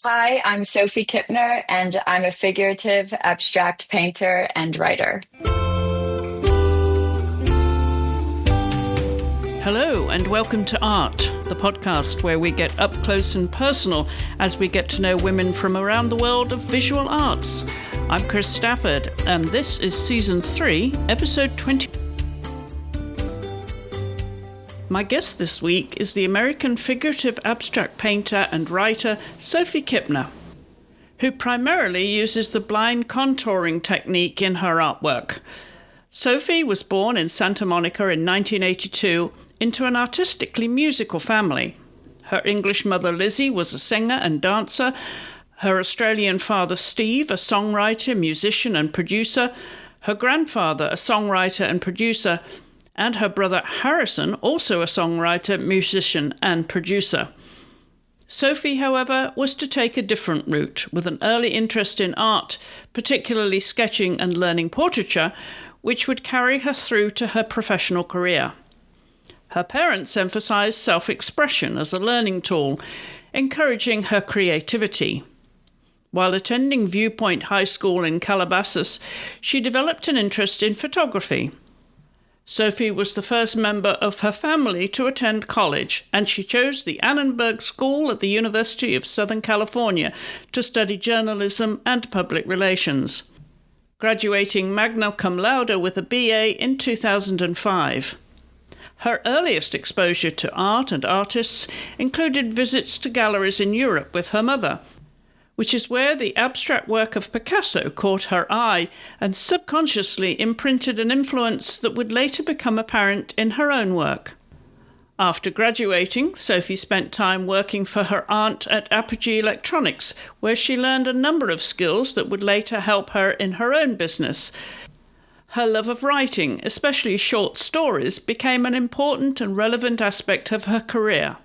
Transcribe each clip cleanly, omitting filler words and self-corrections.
Hi, I'm Sophie Kipner, and I'm a figurative abstract painter and writer. Hello, and welcome to Art, the podcast where we get up close and personal as we get to know women from around the world of visual arts. I'm Chris Stafford, and this is Season 3, Episode 20. My guest this week is the American figurative abstract painter and writer Sophie Kipner, who primarily uses the blind contouring technique in her artwork. Sophie was born in Santa Monica in 1982 into an artistically musical family. Her English mother Lizzie was a singer and dancer, her Australian father Steve a songwriter, musician and producer, her grandfather a songwriter and producer, and her brother Harrison, also a songwriter, musician, and producer. Sophie, however, was to take a different route, with an early interest in art, particularly sketching and learning portraiture, which would carry her through to her professional career. Her parents emphasized self-expression as a learning tool, encouraging her creativity. While attending Viewpoint High School in Calabasas, she developed an interest in photography. Sophie was the first member of her family to attend college, and she chose the Annenberg School at the University of Southern California to study journalism and public relations, graduating magna cum laude with a BA in 2005. Her earliest exposure to art and artists included visits to galleries in Europe with her mother, which is where the abstract work of Picasso caught her eye and subconsciously imprinted an influence that would later become apparent in her own work. After graduating, Sophie spent time working for her aunt at Apogee Electronics, where she learned a number of skills that would later help her in her own business. Her love of writing, especially short stories, became an important and relevant aspect of her career.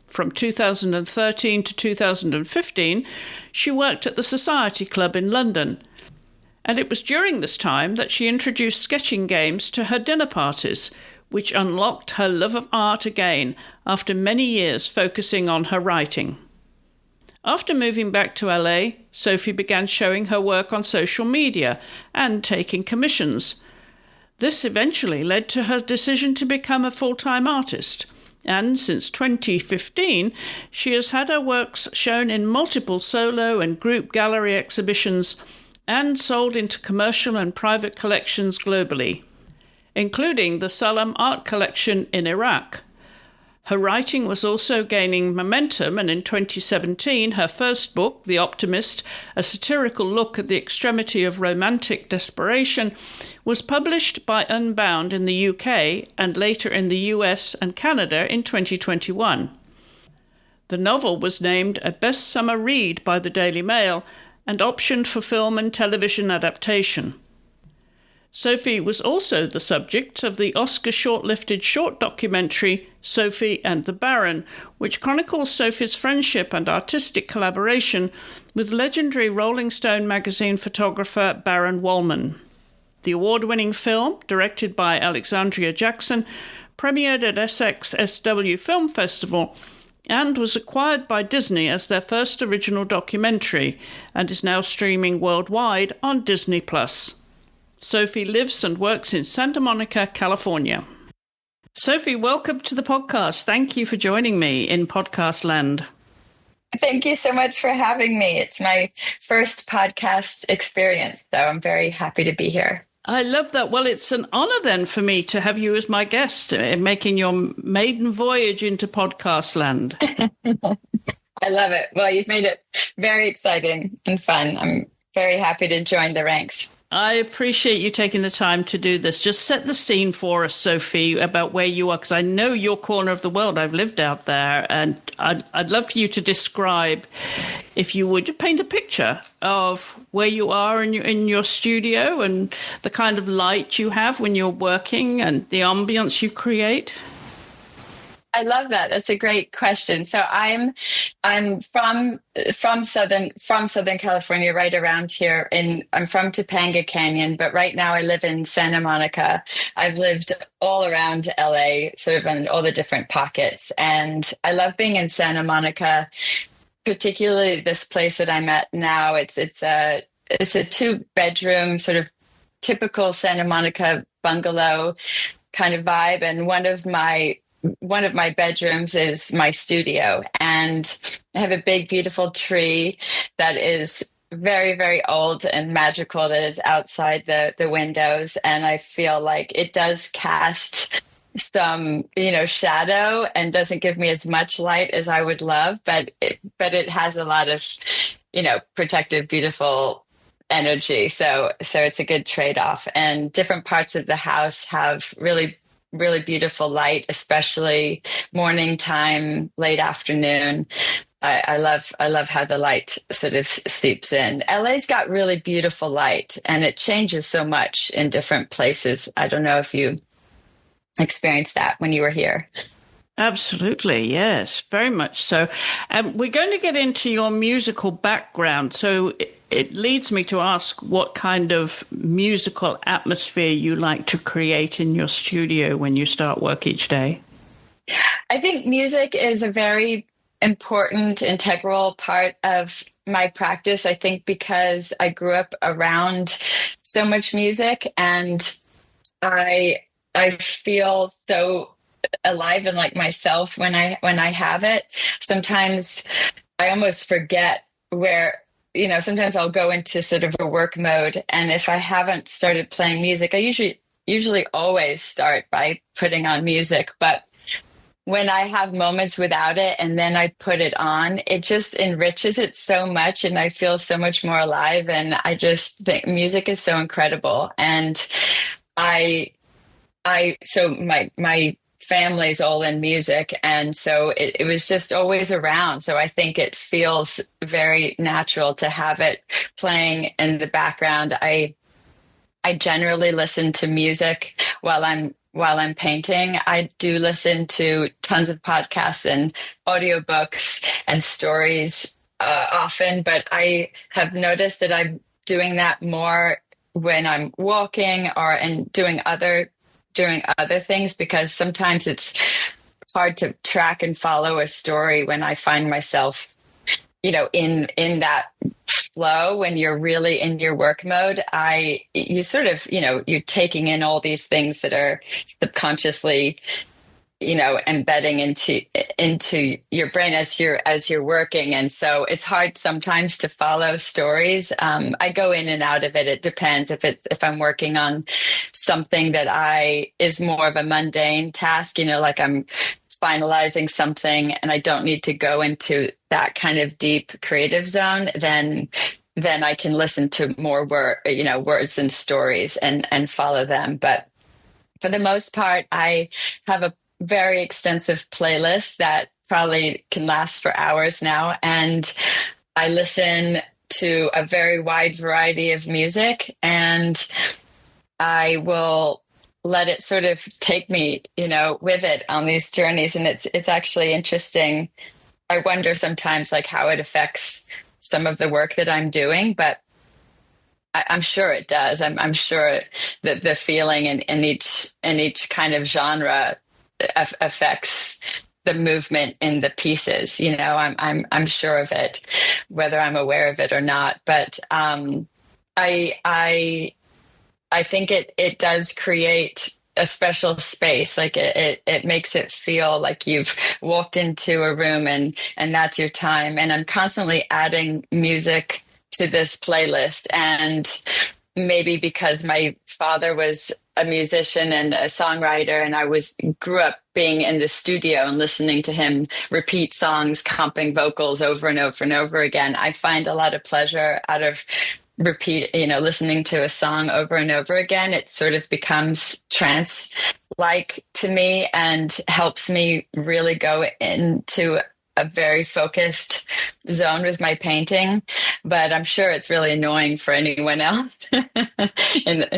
From 2013 to 2015, she worked at the Society Club in London, and it was during this time that she introduced sketching games to her dinner parties, which unlocked her love of art again after many years focusing on her writing. After moving back to LA, Sophie began showing her work on social media and taking commissions. This eventually led to her decision to become a full-time artist. And since 2015, she has had her works shown in multiple solo and group gallery exhibitions and sold into commercial and private collections globally, including the Salam Art Collection in Iraq. Her writing was also gaining momentum, and in 2017, her first book, The Optimist, a satirical look at the extremity of romantic desperation, was published by Unbound in the UK and later in the US and Canada in 2021. The novel was named a Best Summer Read by the Daily Mail and optioned for film and television adaptation. Sophie was also the subject of the Oscar shortlisted short documentary Sophie and the Baron, which chronicles Sophie's friendship and artistic collaboration with legendary Rolling Stone magazine photographer Baron Wolman. The award-winning film, directed by Alexandria Jackson, premiered at SXSW Film Festival and was acquired by Disney as their first original documentary and is now streaming worldwide on Disney+. Sophie lives and works in Santa Monica, California. Sophie, welcome to the podcast. Thank you for joining me in podcast land. Thank you so much for having me. It's my first podcast experience, so I'm very happy to be here. I love that. Well, it's an honor then for me to have you as my guest, making your maiden voyage into podcast land. I love it. Well, you've made it very exciting and fun. I'm very happy to join the ranks. I appreciate you taking the time to do this. Just set the scene for us, Sophie, about where you are, because I know your corner of the world. I've lived out there, and I'd love for you to describe, if you would, paint a picture of where you are in your studio and the kind of light you have when you're working and the ambience you create. I love that. That's a great question. So I'm from Southern California, right around here. I'm from Topanga Canyon, but right now I live in Santa Monica. I've lived all around LA, sort of in all the different pockets, and I love being in Santa Monica particularly this place that I'm at now, it's a 2 bedroom sort of typical Santa Monica bungalow kind of vibe, and one of my bedrooms is my studio, and I have a big beautiful tree that is very, very old and magical that is outside the windows, and I feel like it does cast some, shadow and doesn't give me as much light as I would love, but it has a lot of, protective, beautiful energy. So it's a good trade-off. And different parts of the house have really, really beautiful light, especially morning time, late afternoon. I love how the light sort of seeps in. LA's got really beautiful light, and it changes so much in different places. I don't know if you experienced that when you were here. Absolutely, yes, very much so. We're going to get into your musical background, so it leads me to ask what kind of musical atmosphere you like to create in your studio when you start work each day. I think music is a very important, integral part of my practice. I think because I grew up around so much music, and I feel so alive and like myself when I have it. Sometimes I almost forget where, sometimes I'll go into sort of a work mode, and if I haven't started playing music, I usually always start by putting on music, but when I have moments without it and then I put it on, it just enriches it so much, and I feel so much more alive. And I just think music is so incredible. And I so my family's all in music, and so it was just always around. So I think it feels very natural to have it playing in the background. I generally listen to music while I'm painting. I do listen to tons of podcasts and audiobooks and stories often, but I have noticed that I'm doing that more when I'm walking or and doing other things, because sometimes it's hard to track and follow a story when I find myself, in that flow. When you're really in your work mode, you sort of, you're taking in all these things that are subconsciously, embedding into your brain as you're working. And so it's hard sometimes to follow stories. I go in and out of it. It depends if I'm working on something that is more of a mundane task, like I'm finalizing something and I don't need to go into that kind of deep creative zone, then I can listen to more words and stories and follow them. But for the most part, I have a very extensive playlist that probably can last for hours now. And I listen to a very wide variety of music, and I will let it sort of take me, with it on these journeys. And it's actually interesting. I wonder sometimes like how it affects some of the work that I'm doing, but I'm sure it does. I'm sure that the feeling in each kind of genre affects the movement in the pieces. I'm sure of it, whether I'm aware of it or not. But I think it does create a special space. Like it makes it feel like you've walked into a room and that's your time. And I'm constantly adding music to this playlist. And maybe because my father was a musician and a songwriter, and I grew up being in the studio and listening to him repeat songs, comping vocals over and over and over again. I find a lot of pleasure out of listening to a song over and over again. It sort of becomes trance-like to me and helps me really go into a very focused zone with my painting. But I'm sure it's really annoying for anyone else, and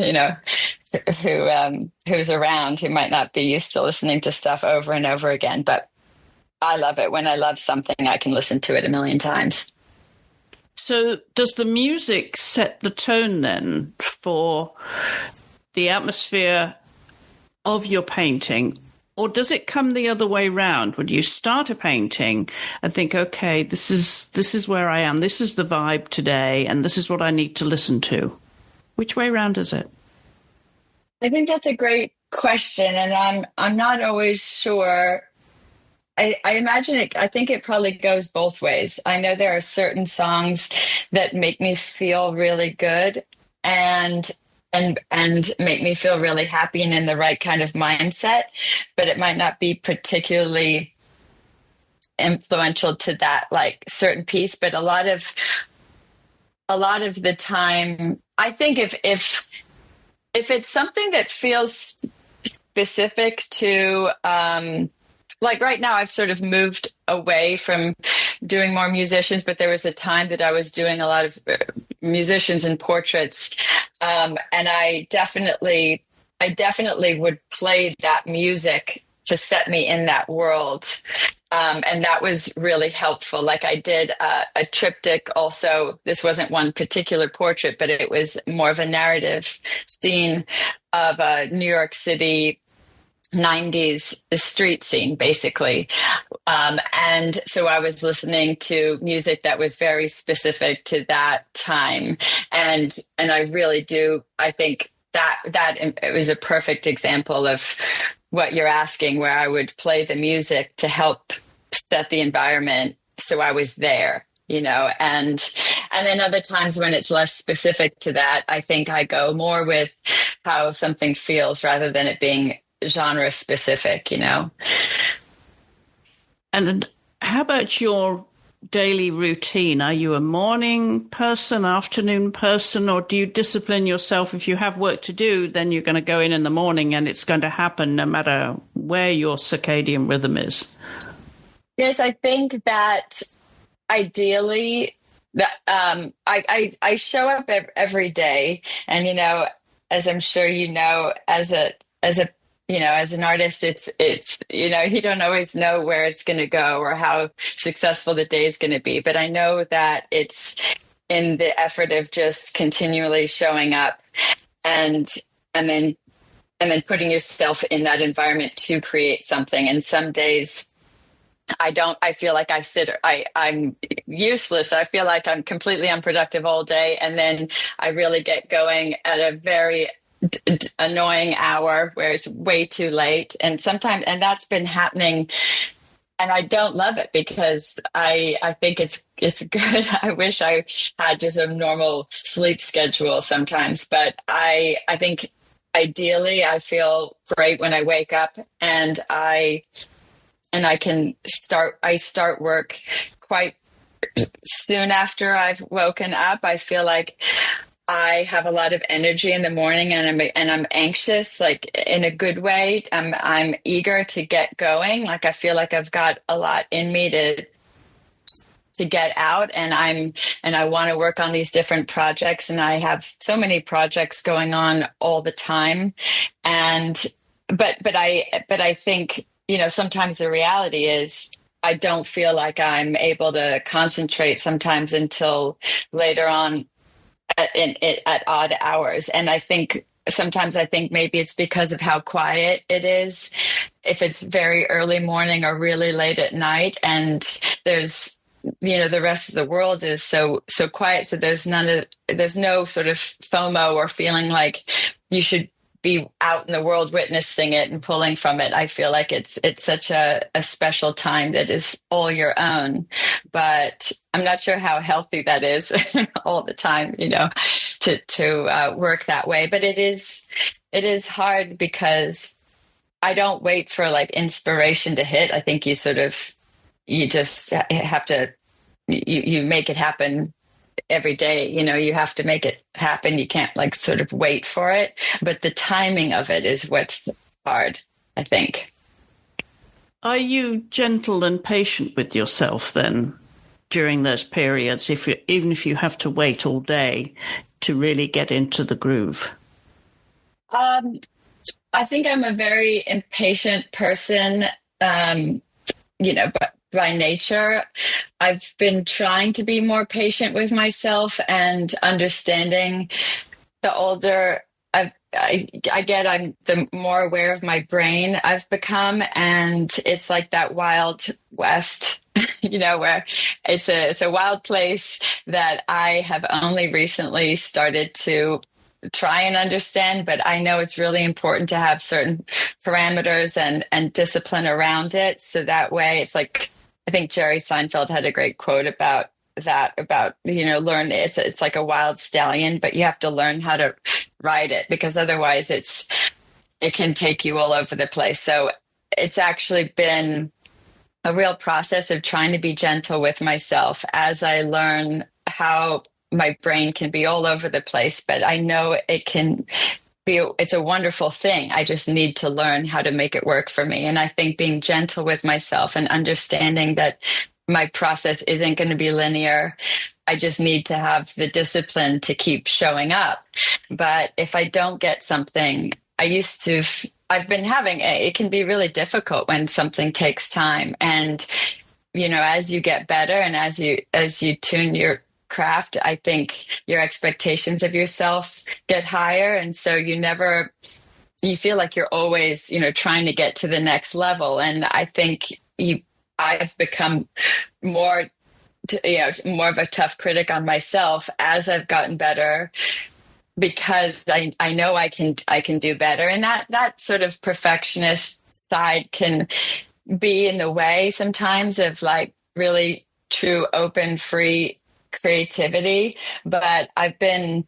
who's around who might not be used to listening to stuff over and over again. But I love it. When I love something, I can listen to it a million times. So does the music set the tone then for the atmosphere of your painting? Or does it come the other way round? Would you start a painting and think, okay, this is where I am, this is the vibe today, and this is what I need to listen to? Which way round is it? I think that's a great question, and I'm not always sure. I imagine it. I think it probably goes both ways. I know there are certain songs that make me feel really good, and and make me feel really happy and in the right kind of mindset, but it might not be particularly influential to that like certain piece. But a lot of the time, I think if it's something that feels specific to like right now, I've sort of moved away from doing more musicians, but there was a time that I was doing a lot of musicians and portraits, and I definitely would play that music to set me in that world. And that was really helpful. Like I did a triptych also. This wasn't one particular portrait, but it was more of a narrative scene of a New York City 90s street scene, basically. And so I was listening to music that was very specific to that time. And I really do, I think that it was a perfect example of what you're asking, where I would play the music to help set the environment so I was there, and then other times when it's less specific to that, I think I go more with how something feels rather than it being genre specific. And how about your daily routine? Are you a morning person, afternoon person, or do you discipline yourself? If you have work to do, then you're going to go in the morning and it's going to happen no matter where your circadian rhythm is. Yes, I think that ideally that I show up every day, and as I'm sure as an artist, it's you don't always know where it's going to go or how successful the day is going to be, but I know that it's in the effort of just continually showing up and and then putting yourself in that environment to create something. And some days I feel like I'm useless. I feel like I'm completely unproductive all day. And then I really get going at a very annoying hour where it's way too late. And that's been happening. And I don't love it because I think it's good. I wish I had just a normal sleep schedule sometimes, but I think ideally I feel great when I wake up and I start work quite soon after I've woken up. I feel like I have a lot of energy in the morning, and I'm anxious, like in a good way. I'm eager to get going. Like I feel like I've got a lot in me to get out, and I want to work on these different projects, and I have so many projects going on all the time. And but I think sometimes the reality is I don't feel like I'm able to concentrate sometimes until later on at odd hours. And I think maybe it's because of how quiet it is. If it's very early morning or really late at night, and there's the rest of the world is so quiet, so there's no sort of FOMO or feeling like you should be out in the world witnessing it and pulling from it. I feel like it's such a special time that is all your own, but I'm not sure how healthy that is all the time, to work that way. But it is hard because I don't wait for like inspiration to hit. I think you just have to, you make it happen every day. You have to make it happen. You can't like sort of wait for it, but the timing of it is what's hard, I think. Are you gentle and patient with yourself then during those periods, even if you have to wait all day to really get into the groove? I think I'm a very impatient person, but by nature, I've been trying to be more patient with myself and understanding the older I'm the more aware of my brain I've become, and it's like that wild west, where it's a wild place that I have only recently started to try and understand, but I know it's really important to have certain parameters and discipline around it. So that way it's like, I think Jerry Seinfeld had a great quote about that, about, learn it's like a wild stallion, but you have to learn how to ride it, because otherwise it can take you all over the place. So it's actually been a real process of trying to be gentle with myself as I learn how my brain can be all over the place, but I know it's a wonderful thing. I just need to learn how to make it work for me. And I think being gentle with myself and understanding that my process isn't going to be linear. I just need to have the discipline to keep showing up. But if I don't get something, I've been having it can be really difficult when something takes time. And, as you get better and as you tune your craft, I think your expectations of yourself get higher. And so you feel like you're always, trying to get to the next level. And I think I've become more of a tough critic on myself as I've gotten better, because I know I can do better. And that sort of perfectionist side can be in the way sometimes of like really true, open, free creativity. But I've been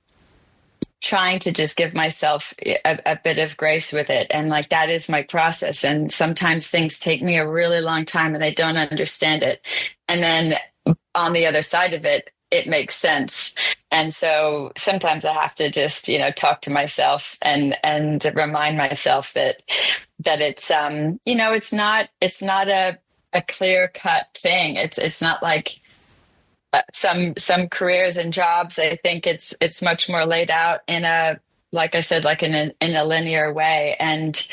trying to just give myself a bit of grace with it. And like, that is my process. And sometimes things take me a really long time and I don't understand it. And then on the other side of it, it makes sense. And so sometimes I have to just, talk to myself and remind myself that it's, it's not a clear cut thing. It's not like some careers and jobs. I think it's much more laid out in like I said, like in a linear way. And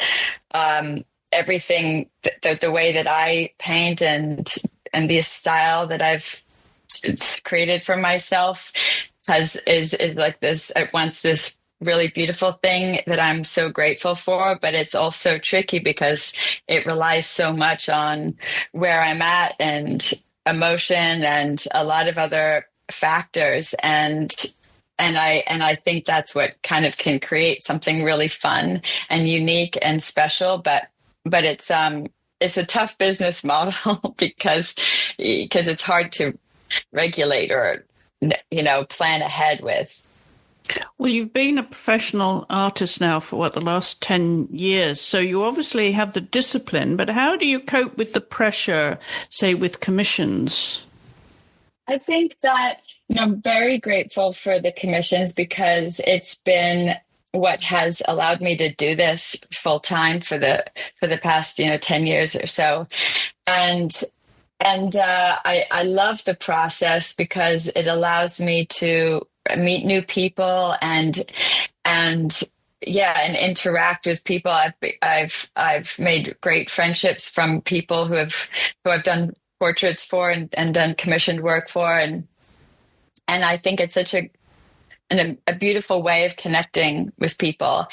everything, the way that I paint and the style that I've created for myself is like this at once this really beautiful thing that I'm so grateful for, but it's also tricky because it relies so much on where I'm at and emotion and a lot of other factors. And I think that's what kind of can create something really fun and unique and special, but it's a tough business model because it's hard to regulate or plan ahead with. Well, you've been a professional artist now for the last 10 years. So you obviously have the discipline, but how do you cope with the pressure, say, with commissions? I think that, I'm very grateful for the commissions because it's been what has allowed me to do this full time for the past, 10 years or so. And I love the process because it allows me to meet new people and interact with people. I've made great friendships from people who I've done portraits for and done commissioned work for, and I think it's such a beautiful way of connecting with people.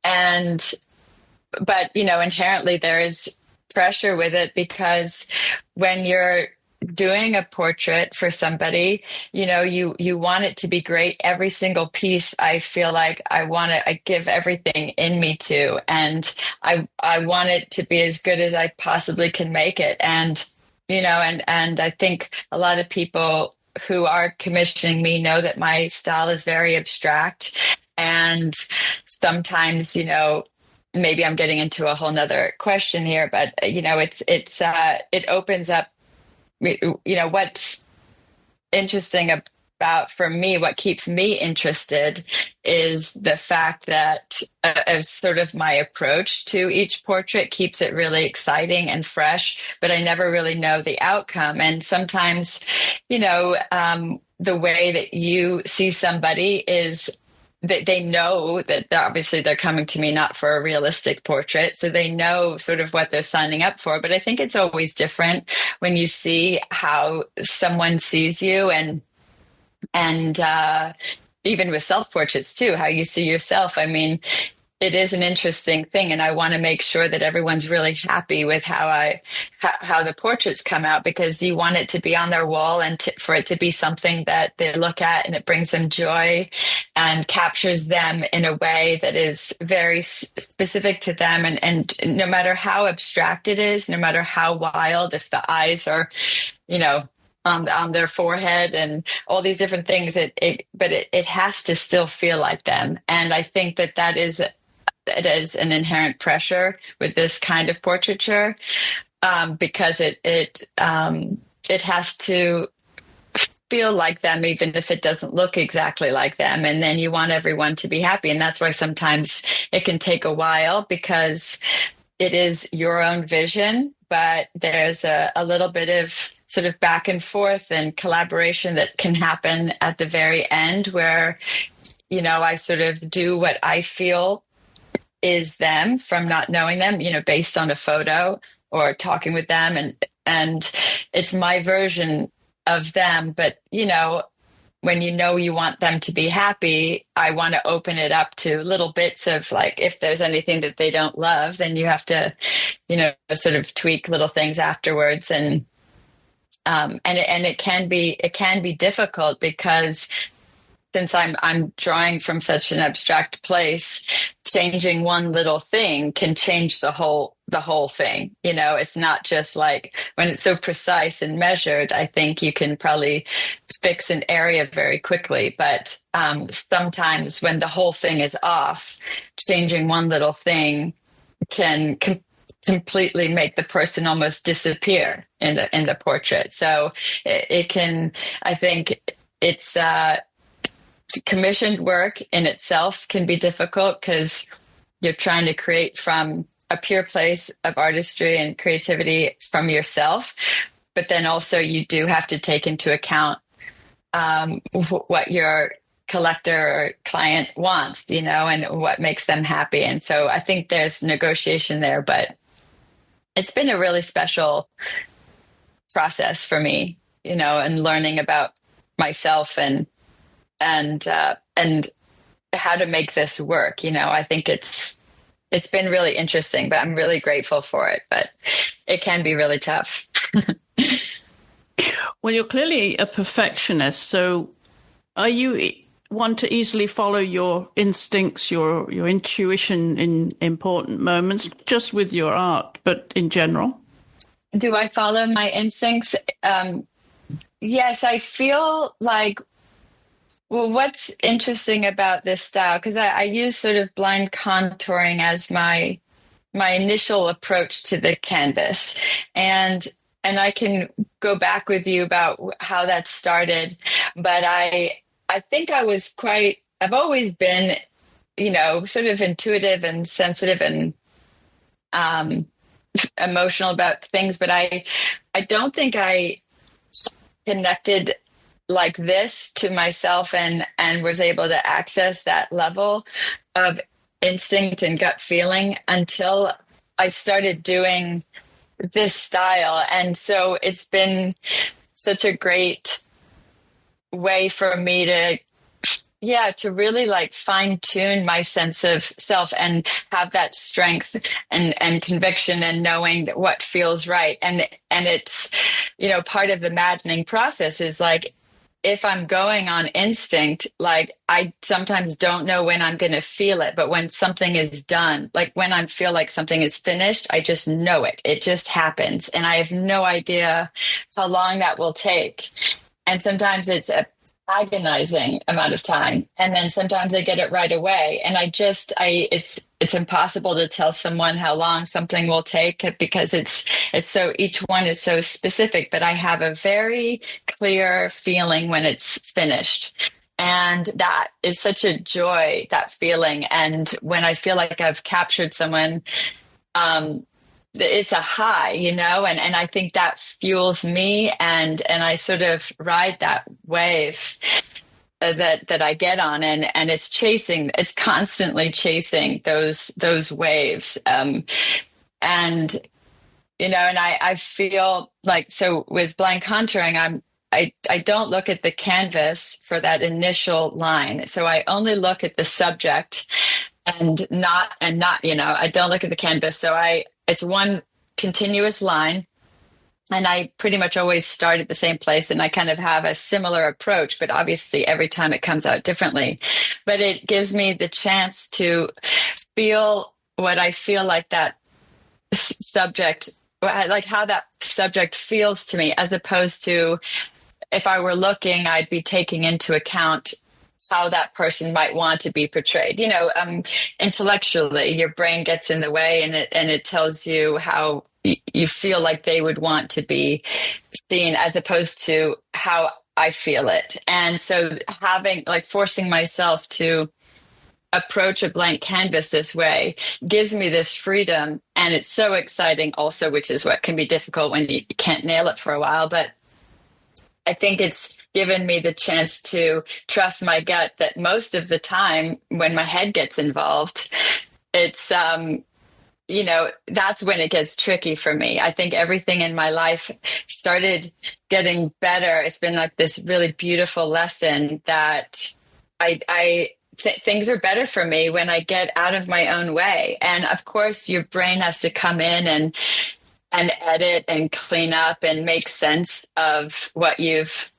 But inherently there is pressure with it because when you're doing a portrait for somebody, you want it to be great. Every single piece, I feel like I give everything in me to, and I want it to be as good as I possibly can make it. And, and I think a lot of people who are commissioning me know that my style is very abstract. And sometimes, maybe I'm getting into a whole nother question here, but it opens up, what's interesting about, for me, what keeps me interested is the fact that as sort of my approach to each portrait keeps it really exciting and fresh, but I never really know the outcome. And sometimes, the way that you see somebody is they know that obviously they're coming to me not for a realistic portrait, so they know sort of what they're signing up for. But I think it's always different when you see how someone sees you, and even with self-portraits too, how you see yourself. I mean, it is an interesting thing, and I want to make sure that everyone's really happy with how the portraits come out, because you want it to be on their wall and for it to be something that they look at and it brings them joy and captures them in a way that is very specific to them. And no matter how abstract it is, no matter how wild, if the eyes are, you know, on their forehead and all these different things, it has to still feel like them. And I think that is an inherent pressure with this kind of portraiture, because it has to feel like them, even if it doesn't look exactly like them. And then you want everyone to be happy, and that's why sometimes it can take a while, because it is your own vision, but there's a little bit of sort of back and forth and collaboration that can happen at the very end, where, you know, I sort of do what I feel is them from not knowing them, you know, based on a photo or talking with them. And it's my version of them. But, you know, when you know you want them to be happy, I want to open it up to little bits of, like, if there's anything that they don't love, then you have to, you know, sort of tweak little things afterwards. And it can be difficult, because since I'm drawing from such an abstract place, changing one little thing can change the whole thing. You know, it's not just like, when it's so precise and measured, I think you can probably fix an area very quickly. But sometimes when the whole thing is off, changing one little thing can completely make the person almost disappear in the portrait. So it can, I think it's commissioned work in itself can be difficult, because you're trying to create from a pure place of artistry and creativity from yourself. But then also you do have to take into account what your collector or client wants, you know, and what makes them happy. And so I think there's negotiation there, but it's been a really special process for me, you know, and learning about myself and how to make this work. You know, I think it's been really interesting, but I'm really grateful for it. But it can be really tough. Well, you're clearly a perfectionist. So are you one to easily follow your instincts, your intuition in important moments, just with your art, but in general? Do I follow my instincts? Yes, I feel like, well, what's interesting about this style, because I use sort of blind contouring as my initial approach to the canvas. And I can go back with you about how that started. But I think I've always been, you know, sort of intuitive and sensitive and emotional about things. But I don't think I connected like this to myself and was able to access that level of instinct and gut feeling until I started doing this style. And so it's been such a great way for me to really like fine tune my sense of self and have that strength and conviction and knowing that what feels right. And it's, you know, part of the maddening process is like, if I'm going on instinct, like I sometimes don't know when I'm going to feel it, but when something is done, like when I feel like something is finished, I just know it. It just happens. And I have no idea how long that will take. And sometimes it's a agonizing amount of time. And then sometimes I get it right away. And it's impossible to tell someone how long something will take because it's so, each one is so specific, but I have a very clear feeling when it's finished. And that is such a joy, that feeling. And when I feel like I've captured someone, it's a high, you know, and I think that fuels me and I sort of ride that wave that I get on and it's constantly chasing those waves. And, you know, and I feel like, so with blind contouring, I don't look at the canvas for that initial line. So I only look at the subject and not, I don't look at the canvas. So it's one continuous line. And I pretty much always start at the same place, and I kind of have a similar approach, but obviously every time it comes out differently. But it gives me the chance to feel what I feel like that subject, like how that subject feels to me, as opposed to if I were looking, I'd be taking into account how that person might want to be portrayed. Intellectually, your brain gets in the way, and it tells you how you feel like they would want to be seen, as opposed to how I feel it. And so forcing myself to approach a blank canvas this way gives me this freedom. And it's so exciting also, which is what can be difficult when you can't nail it for a while. But I think it's given me the chance to trust my gut that most of the time when my head gets involved, it's, that's when it gets tricky for me. I think everything in my life started getting better. It's been like this really beautiful lesson that things are better for me when I get out of my own way. And of course, your brain has to come in and edit and clean up and make sense of what you've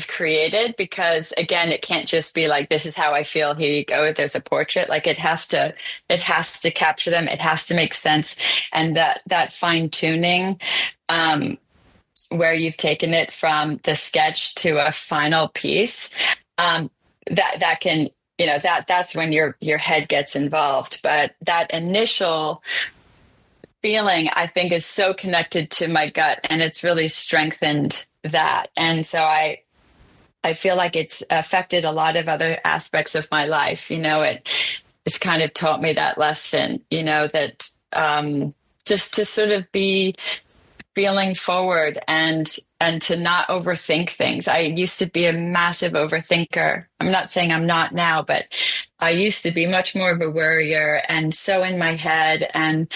created, because again, it can't just be like, this is how I feel, here you go, there's a portrait. Like it has to capture them, it has to make sense. And that fine tuning, where you've taken it from the sketch to a final piece, that can, that's when your head gets involved. But that initial feeling, I think, is so connected to my gut, and it's really strengthened that. And so I feel like it's affected a lot of other aspects of my life. It's kind of taught me that lesson, that just to sort of be feeling forward and to not overthink things. I used to be a massive overthinker. I'm not saying I'm not now, but I used to be much more of a worrier, and so in my head, and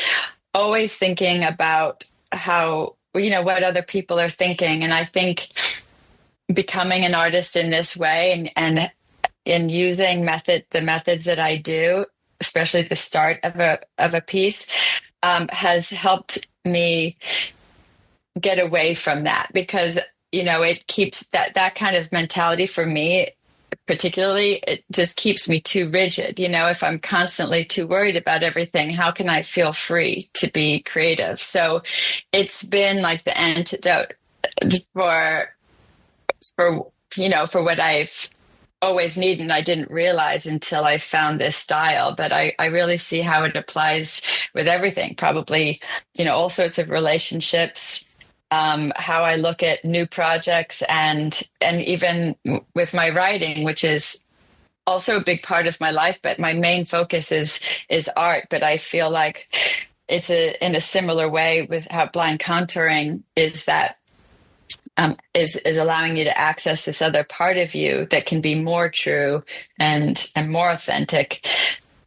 always thinking about how, what other people are thinking. And I think becoming an artist in this way and in using the methods that I do, especially at the start of a piece, has helped me get away from that, because, it keeps that kind of mentality for me. Particularly, it just keeps me too rigid. If I'm constantly too worried about everything, how can I feel free to be creative? So it's been like the antidote for what I've always needed. And I didn't realize until I found this style, but I really see how it applies with everything, probably, all sorts of relationships, how I look at new projects, and even with my writing, which is also a big part of my life, but my main focus is art. But I feel like it's in a similar way with how blind contouring is, that is allowing you to access this other part of you that can be more true and more authentic,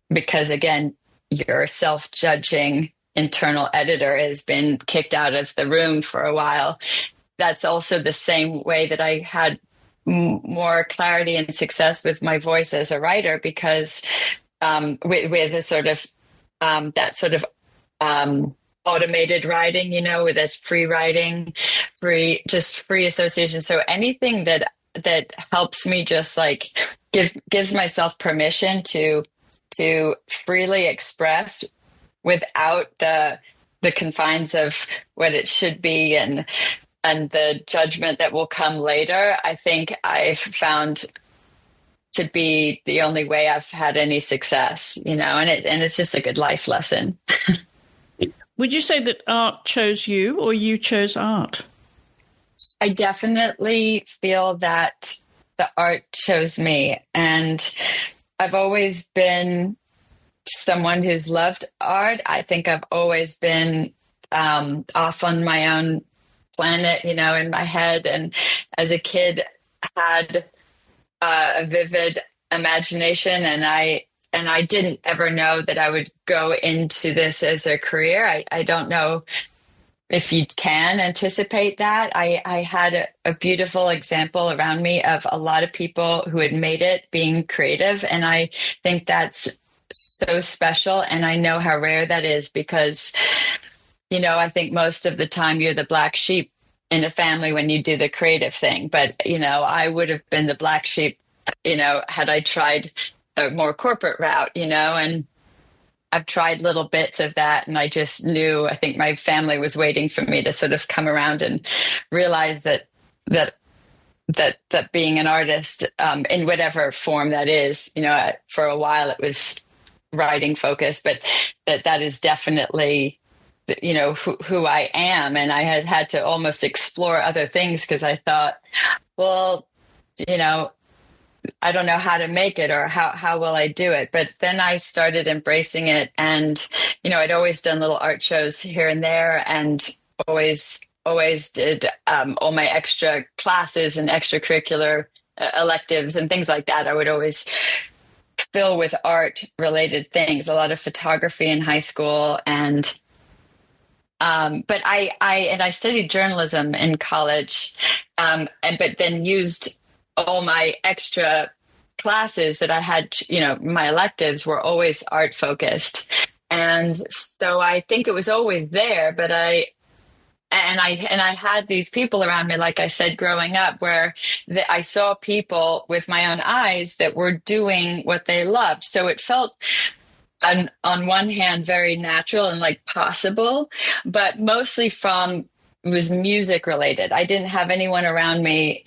because again, your self-judging internal editor has been kicked out of the room for a while. That's also the same way that I had more clarity and success with my voice as a writer, because with a sort of that sort of automated writing, with this free writing, free association. So anything that helps me just like gives myself permission to freely express without the confines of what it should be and the judgment that will come later, I think I've found to be the only way I've had any success, and it's just a good life lesson. Would you say that art chose you, or you chose art? I definitely feel that the art chose me, and I've always been someone who's loved art. I think I've always been off on my own planet, in my head, and as a kid had a vivid imagination, and I didn't ever know that I would go into this as a career. I don't know if you can anticipate that. I had a beautiful example around me of a lot of people who had made it being creative, and I think that's so special. And I know how rare that is because, I think most of the time you're the black sheep in a family when you do the creative thing. But, I would have been the black sheep, had I tried a more corporate route, and I've tried little bits of that. And I just knew, I think my family was waiting for me to sort of come around and realize that being an artist, in whatever form that is, for a while it was writing focused, but that is definitely, who I am. And I had to almost explore other things because I thought, well, I don't know how to make it or how will I do it. But then I started embracing it. And, I'd always done little art shows here and there and always did all my extra classes and extracurricular electives and things like that. I would always fill with art related things, a lot of photography in high school. And but I studied journalism in college, but then used all my extra classes that I had, my electives were always art focused. And so I think it was always there, but I had these people around me, like I said, growing up, where I saw people with my own eyes that were doing what they loved. So it felt, on one hand, very natural and like possible, but mostly it was music related. I didn't have anyone around me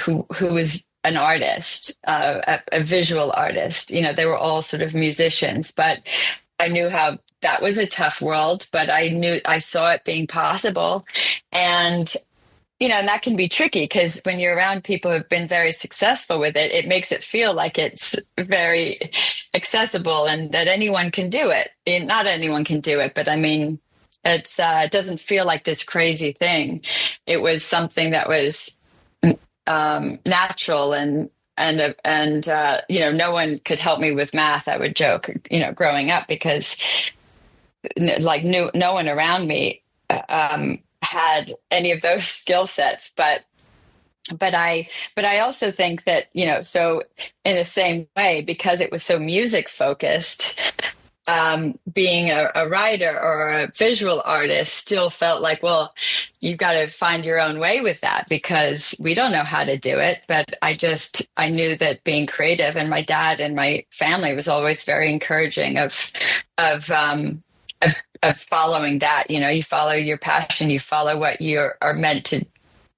who was an artist, a visual artist. They were all sort of musicians, but I knew how that was a tough world, but I saw it being possible. And, and that can be tricky because when you're around people who've been very successful with it, it makes it feel like it's very accessible and that anyone can do it. Not anyone can do it, but I mean, it doesn't feel like this crazy thing. It was something that was natural and no one could help me with math. I would joke, growing up because like no one around me had any of those skill sets, but I also think that, so in the same way, because it was so music focused, being a writer or a visual artist still felt like, well, you've got to find your own way with that because we don't know how to do it. But I knew that being creative, and my dad and my family was always very encouraging of following that. You follow your passion, you follow what you are meant to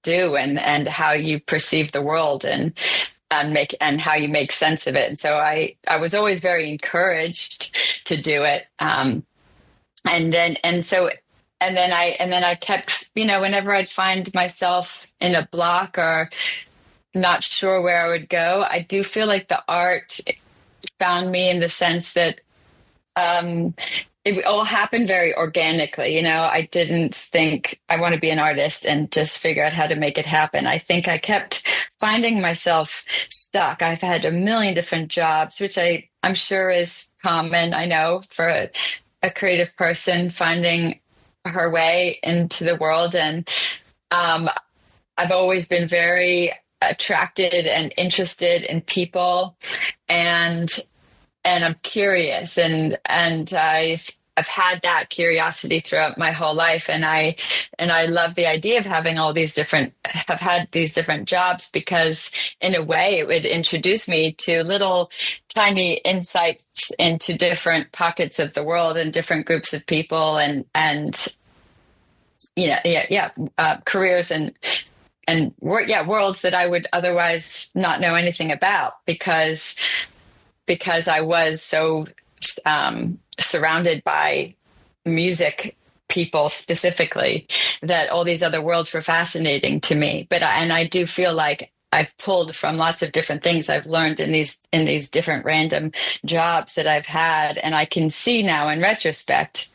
do and how you perceive the world and how you make sense of it. And so I was always very encouraged to do it. And then I kept, whenever I'd find myself in a block or not sure where I would go, I do feel like the art found me in the sense that, it all happened very organically. I didn't think I want to be an artist and just figure out how to make it happen. I think I kept finding myself stuck. I've had a million different jobs, which I'm sure is common, I know, for a creative person finding her way into the world. And I've always been very attracted and interested in people, and I'm curious, and I've had that curiosity throughout my whole life, and I love the idea of have had these different jobs because in a way it would introduce me to little tiny insights into different pockets of the world and different groups of people and careers and worlds that I would otherwise not know anything about because I was so surrounded by music people specifically that all these other worlds were fascinating to me. But I do feel like I've pulled from lots of different things I've learned in these different random jobs that I've had, and I can see now in retrospect,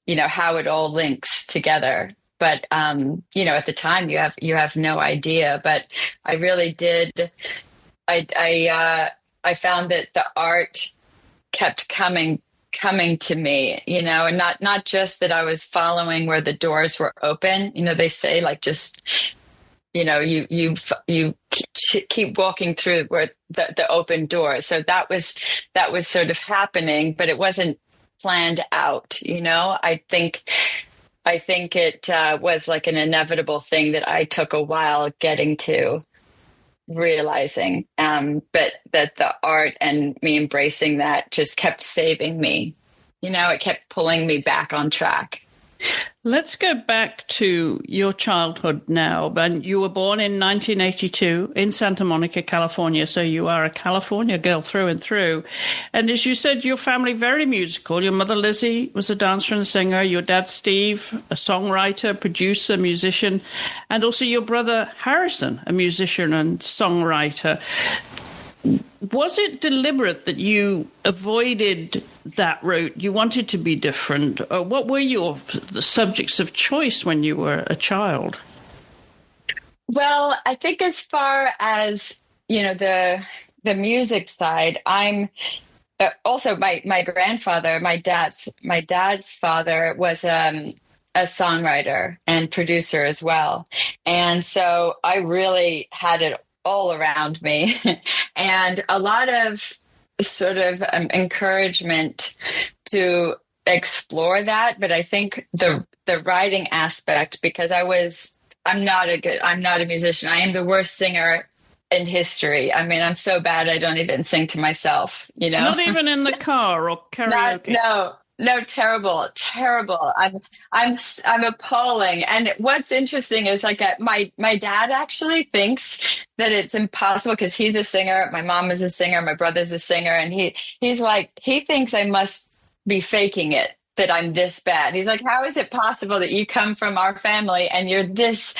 how it all links together. But at the time you have no idea. But I really did. I found that the art kept coming to me, and not just that I was following where the doors were open. They say like just, you keep walking through where the open door. So that was sort of happening, but it wasn't planned out. I think it was like an inevitable thing that I took a while getting to realizing, but that the art and me embracing that just kept saving me. It kept pulling me back on track. Let's go back to your childhood now. And you were born in 1982 in Santa Monica, California. So you are a California girl through and through. And as you said, your family very musical. Your mother, Lizzie, was a dancer and singer. Your dad, Steve, a songwriter, producer, musician. And also your brother, Harrison, a musician and songwriter. Was it deliberate that you avoided that route? You wanted to be different? Or what were the subjects of choice when you were a child? Well, I think as far as, the music side, I'm also my grandfather, my dad's father was a songwriter and producer as well. And so I really had it all around me and a lot of sort of encouragement to explore that. But I think the writing aspect, because I'm not a musician. I am the worst singer in history. I mean, I'm so bad I don't even sing to myself, Not even in the car or karaoke. No, terrible. I'm appalling. And what's interesting is like my dad actually thinks that it's impossible because he's a singer. My mom is a singer. My brother's a singer. And he's like, he thinks I must be faking it, that I'm this bad. He's like, how is it possible that you come from our family and you're this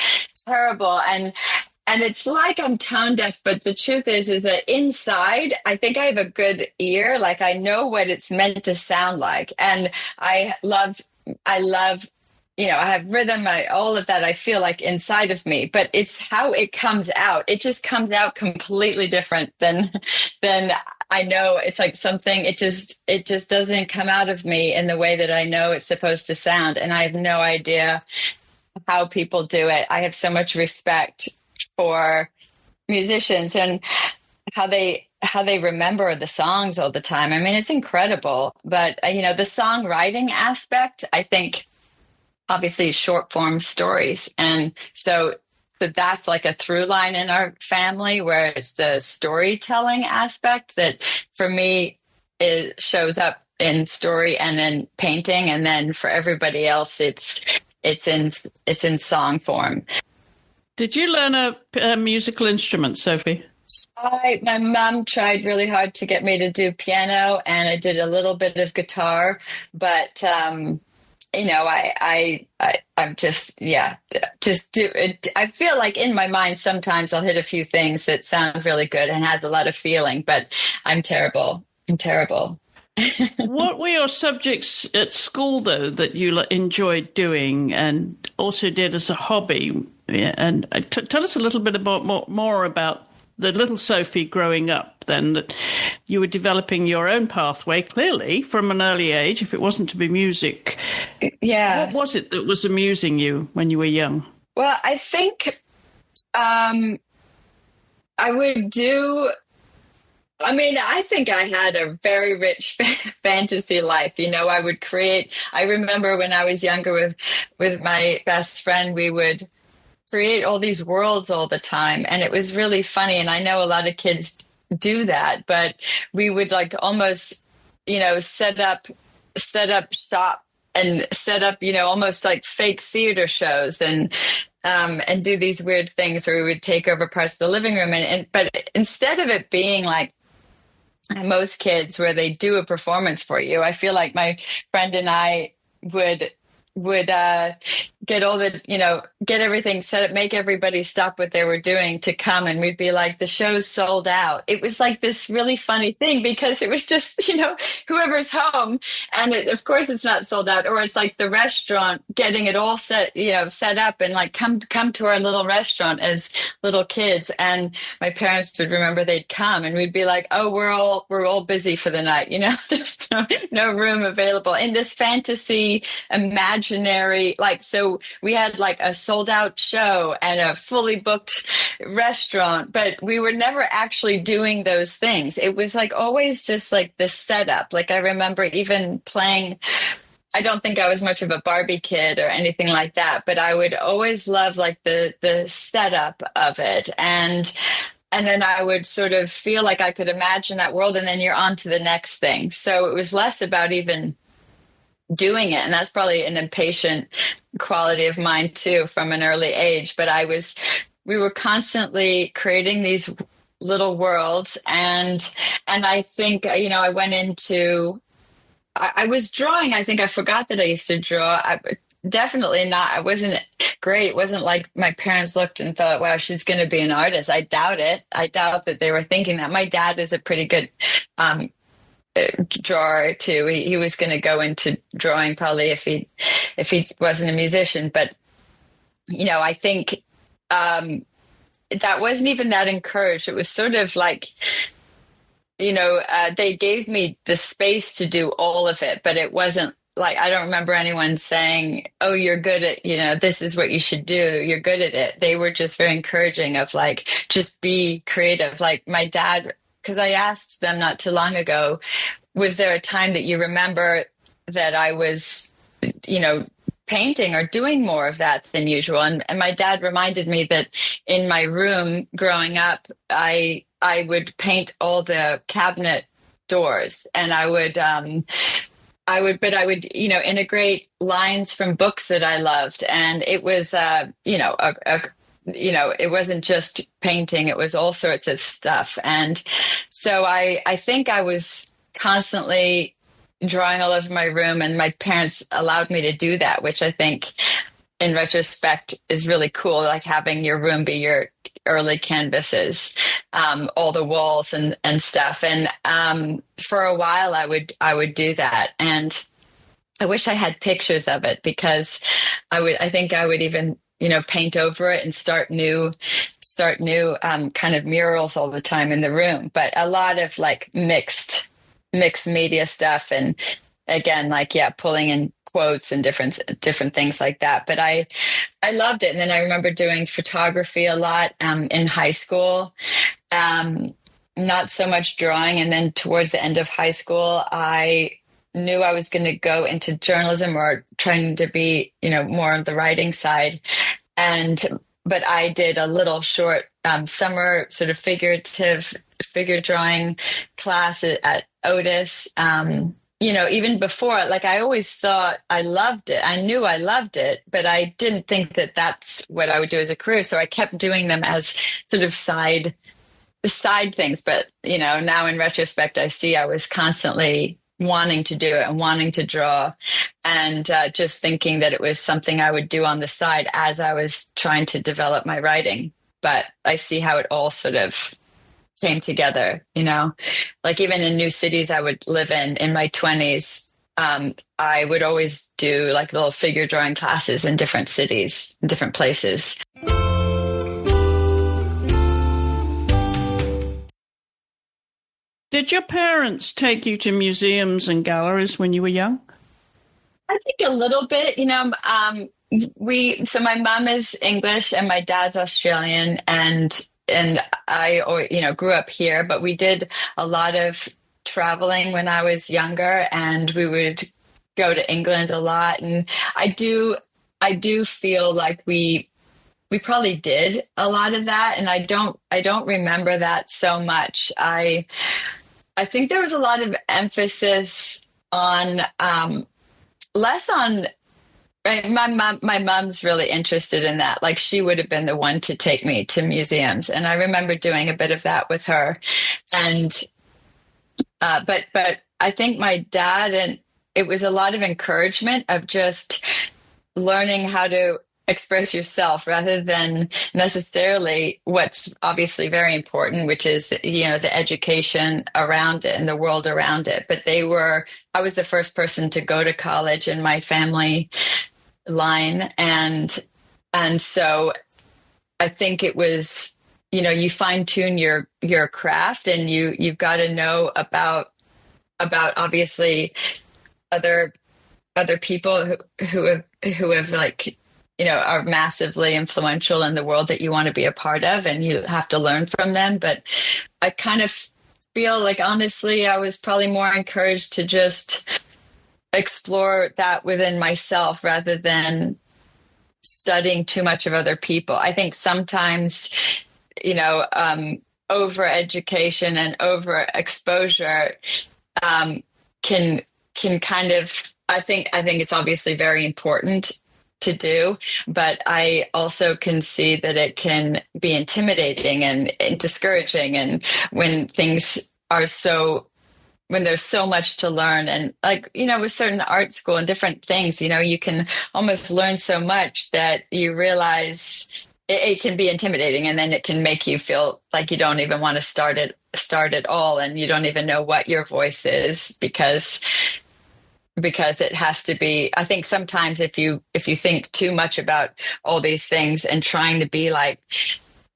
terrible? And it's like I'm tone deaf, but the truth is that inside, I think I have a good ear. Like I know what it's meant to sound like. And I love, I have rhythm, all of that I feel like inside of me, but it's how it comes out. It just comes out completely different than I know. It's like something, it just doesn't come out of me in the way that I know it's supposed to sound. And I have no idea how people do it. I have so much respect for musicians and how they remember the songs all the time. I mean, it's incredible. But the songwriting aspect, I think, obviously, short form stories, and so that's like a through line in our family, where it's the storytelling aspect that, for me, it shows up in story and in painting, and then for everybody else, it's in song form. Did you learn a musical instrument, Sophie? My mom tried really hard to get me to do piano, and I did a little bit of guitar, but I'm just do it. I feel like in my mind sometimes I'll hit a few things that sound really good and has a lot of feeling, but I'm terrible. What were your subjects at school, though, that you enjoyed doing and also did as a hobby? Yeah, and tell us a little bit more about the little Sophie growing up, then, that you were developing your own pathway, clearly, from an early age, if it wasn't to be music. Yeah. What was it that was amusing you when you were young? Well, I think I would do... I think I had a very rich fantasy life. I would create... I remember when I was younger with my best friend, we would create all these worlds all the time, and it was really funny. And I know a lot of kids do that, but we would like almost set up shop and set up almost like fake theater shows and do these weird things where we would take over parts of the living room, but instead of it being like most kids where they do a performance for you, I feel like my friend and I would get all the, get everything set up, make everybody stop what they were doing to come. And we'd be like, the show's sold out. It was like this really funny thing because it was just, whoever's home. And of course it's not sold out, or it's like the restaurant getting it all set up and like, come to our little restaurant as little kids. And my parents would remember they'd come and we'd be like, oh, we're all busy for the night. There's no room available in this fantasy imaginary, like, so So we had like a sold out show and a fully booked restaurant, but we were never actually doing those things. It was like always just like the setup. Like I remember even playing, I don't think I was much of a Barbie kid or anything like that, but I would always love like the setup of it. And then I would sort of feel like I could imagine that world, and then you're on to the next thing. So it was less about even doing it. And that's probably an impatient quality of mine too from an early age. But we were constantly creating these little worlds. And I think, I went into, I was drawing. I think I forgot that I used to draw. Definitely not. I wasn't great. It wasn't like my parents looked and thought, wow, she's going to be an artist. I doubt it. I doubt that they were thinking that. My dad is a pretty good drawer too. He was going to go into drawing probably if he wasn't a musician. But I think that wasn't even that encouraged. It was sort of like they gave me the space to do all of it, but it wasn't like, I don't remember anyone saying, oh, you're good at, this is what you should do. You're good at it. They were just very encouraging of like, just be creative. Like my dad, because I asked them not too long ago, was there a time that you remember that I was, painting or doing more of that than usual? And my dad reminded me that in my room growing up, I would paint all the cabinet doors, and I would integrate lines from books that I loved. And it was, it wasn't just painting, it was all sorts of stuff. And so I think I was constantly drawing all over my room, and my parents allowed me to do that, which I think in retrospect is really cool, like having your room be your early canvases, all the walls and stuff. And for a while I would do that. And I wish I had pictures of it, because I think I would even, paint over it and start new kind of murals all the time in the room. But a lot of like mixed media stuff, and again, like, yeah, pulling in quotes and different things like that. But I loved it. And then I remember doing photography a lot in high school, not so much drawing. And then towards the end of high school, I knew I was going to go into journalism, or trying to be, more on the writing side. But I did a little short summer sort of figurative figure drawing class at Otis. Even before, like, I always thought I loved it. I knew I loved it, but I didn't think that that's what I would do as a career. So I kept doing them as sort of side things. But, now in retrospect, I see I was constantly wanting to do it and wanting to draw, and just thinking that it was something I would do on the side as I was trying to develop my writing. But I see how it all sort of came together, like even in new cities I would live in my 20s, I would always do like little figure drawing classes in different cities, different places. Did your parents take you to museums and galleries when you were young? I think a little bit, so my mom is English and my dad's Australian, and I, grew up here, but we did a lot of traveling when I was younger, and we would go to England a lot. And I do feel like we probably did a lot of that, and I don't remember that so much. I think there was a lot of emphasis on less on. Right. My mom's really interested in that. Like, she would have been the one to take me to museums. And I remember doing a bit of that with her. And, but I think my dad, and it was a lot of encouragement of just learning how to express yourself rather than necessarily what's obviously very important, which is, the education around it and the world around it. But I was the first person to go to college in my family line. And so I think it was, you fine tune your craft, and you've got to know about obviously other people who have like are massively influential in the world that you want to be a part of, and you have to learn from them. But I kind of feel like, honestly, I was probably more encouraged to just explore that within myself rather than studying too much of other people. I think sometimes, over education and over exposure can kind of, I think it's obviously very important to do, but I also can see that it can be intimidating and discouraging, and when things are when there's so much to learn, and like, with certain art school and different things, you can almost learn so much that you realize it can be intimidating, and then it can make you feel like you don't even want to start at all, and you don't even know what your voice is, because it has to be. I think sometimes if you think too much about all these things and trying to be like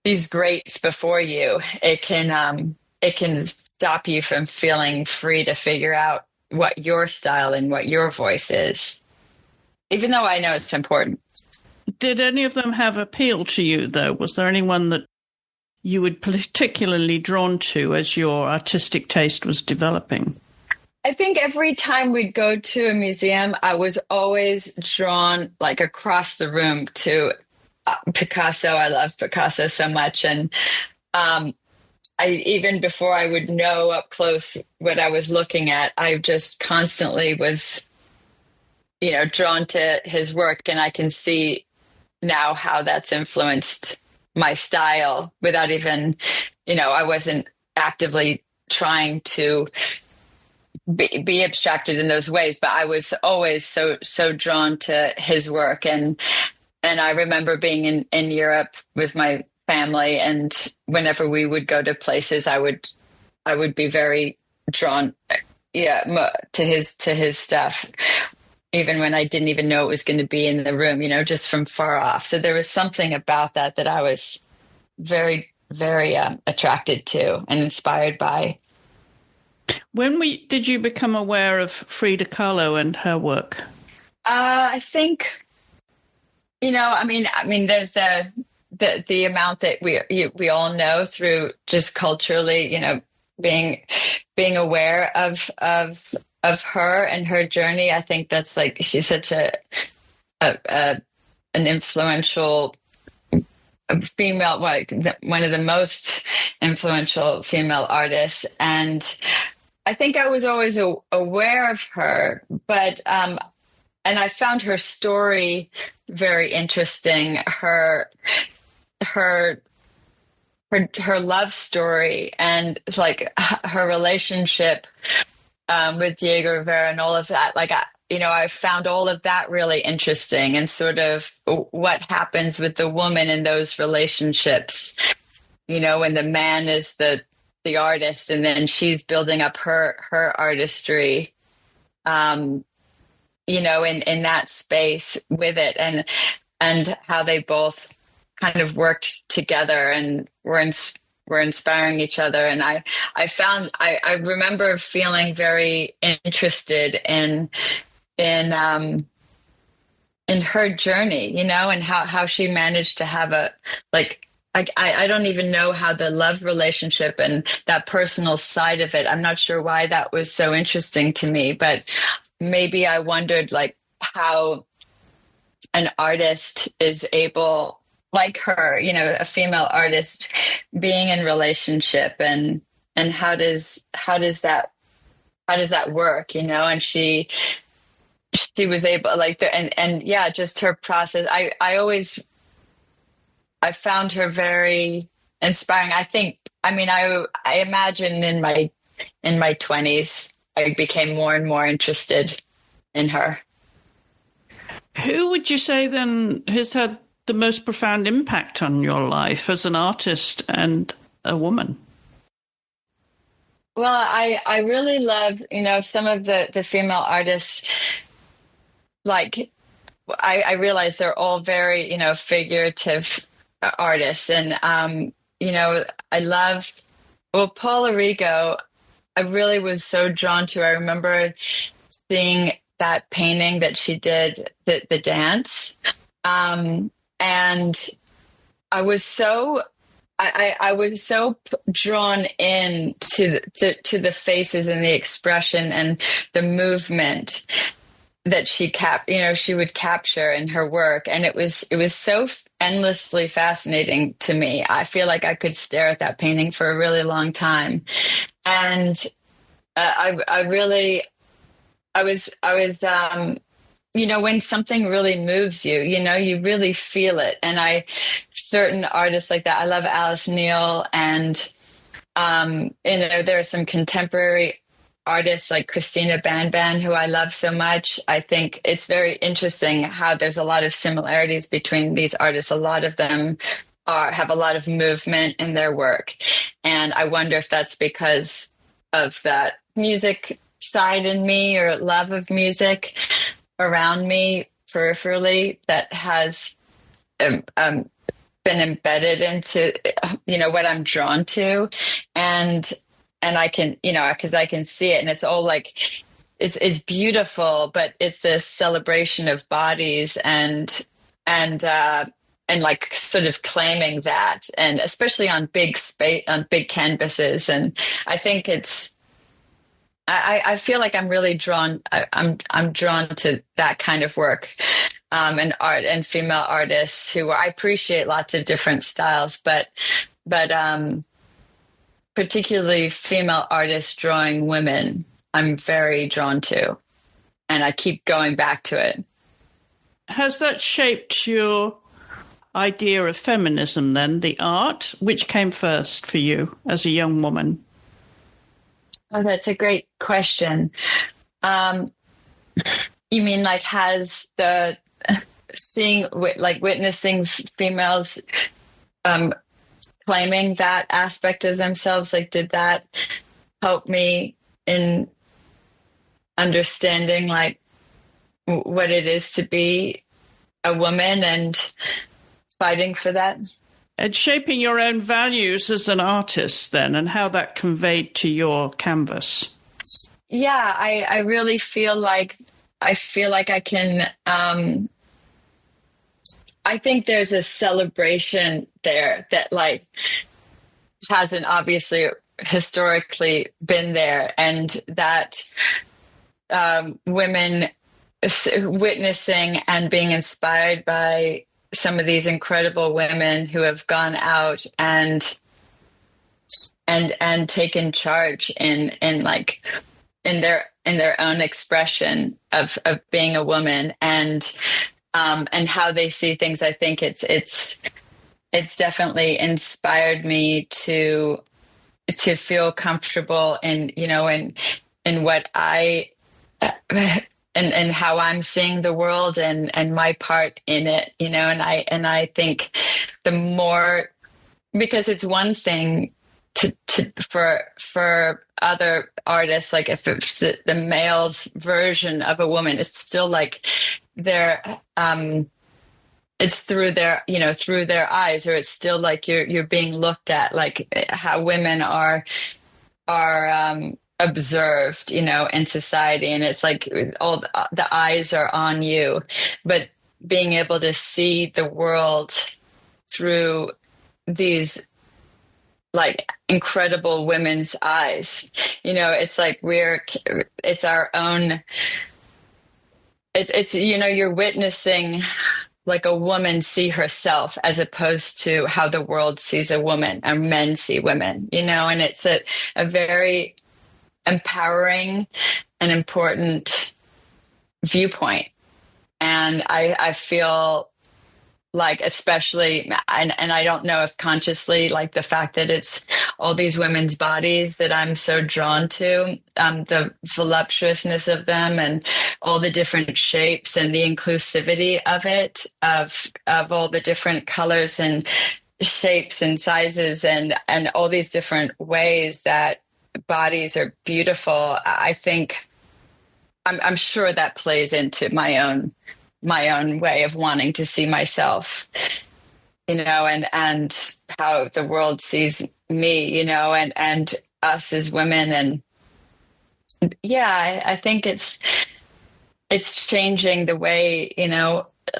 these greats before you, it can stop you from feeling free to figure out what your style and what your voice is, even though I know it's important. Did any of them have appeal to you, though? Was there anyone that you were particularly drawn to as your artistic taste was developing? I think every time we'd go to a museum, I was always drawn like across the room to Picasso. I love Picasso so much. And even before I would know up close what I was looking at, I just constantly was, drawn to his work. And I can see now how that's influenced my style without even, I wasn't actively trying to be abstracted in those ways, but I was always so drawn to his work. And I remember being in Europe with my family, and whenever we would go to places, I would be very drawn, to his stuff, even when I didn't even know it was going to be in the room, just from far off. So there was something about that I was very, very attracted to and inspired by. When did you become aware of Frida Kahlo and her work? I think, there's the amount that we all know through just culturally, being aware of her and her journey. I think that's like, she's such an influential female, one of the most influential female artists. And I think I was always aware of her, but and I found her story very interesting. Her love story, and like her relationship with Diego Rivera and all of that. Like, I found all of that really interesting, and sort of what happens with the woman in those relationships. When the man is the artist, and then she's building up her artistry, in that space with it, and how they both kind of worked together and were inspiring each other. And I remember feeling very interested in her journey, and how she managed to have I don't even know how the love relationship and that personal side of it. I'm not sure why that was so interesting to me, but maybe I wondered like how an artist is able, like her, a female artist, being in relationship, and how does that work, and she was able, like, and yeah, just her process. I found her very inspiring. I imagine in my 20s, I became more and more interested in her. Who would you say then has had the most profound impact on your life as an artist and a woman? Well, I really love, some of the female artists. Like, I realize they're all very, figurative artists. And, I love, Paul Arrigo, I really was so drawn to. I remember seeing that painting that she did, the dance. And I was so I was so drawn in to the faces and the expression and the movement that she would capture in her work, and it was so endlessly fascinating to me. I feel like I could stare at that painting for a really long time, and I really I was when something really moves you, you really feel it. And certain artists like that. I love Alice Neal, and there are some contemporary artists like Christina Banban, who I love so much. I think it's very interesting how there's a lot of similarities between these artists. A lot of them have a lot of movement in their work, and I wonder if that's because of that music side in me, or love of music around me peripherally, that has been embedded into what I'm drawn to. And I can, because I can see it, and it's all like it's beautiful, but it's this celebration of bodies, and like sort of claiming that, and especially on big canvases. And I think I feel like I'm really drawn. I'm drawn to that kind of work, and art, and female artists who I appreciate lots of different styles, but particularly female artists drawing women, I'm very drawn to, and I keep going back to it. Has that shaped your idea of feminism then, the art? Which came first for you as a young woman? Oh, that's a great question. You mean like has the witnessing females claiming that aspect of themselves, like did that help me in understanding like what it is to be a woman and fighting for that? And shaping your own values as an artist then, and how that conveyed to your canvas. Yeah, I really feel like I can I think there's a celebration there that like hasn't obviously historically been there, and that women witnessing and being inspired by some of these incredible women who have gone out and taken charge in their own expression of being a woman, and how they see things. I think it's definitely inspired me to feel comfortable in what I and how I'm seeing the world, and my part in it, and I think the more, because it's one thing for other artists, like if it's the male's version of a woman, it's still like they're it's through their eyes, or it's still like you're being looked at, like how women are observed, in society, and it's like all the eyes are on you, but being able to see the world through these like incredible women's eyes, it's like it's our own, it's you're witnessing like a woman see herself, as opposed to how the world sees a woman and men see women, and it's a very empowering and important viewpoint. And I feel like, especially, and I don't know if consciously, like the fact that it's all these women's bodies that I'm so drawn to, the voluptuousness of them, and all the different shapes, and the inclusivity of it, of all the different colors and shapes and sizes, and all these different ways that bodies are beautiful. I think I'm sure that plays into my own way of wanting to see myself, and how the world sees me, and us as women. And yeah, I think it's changing the way,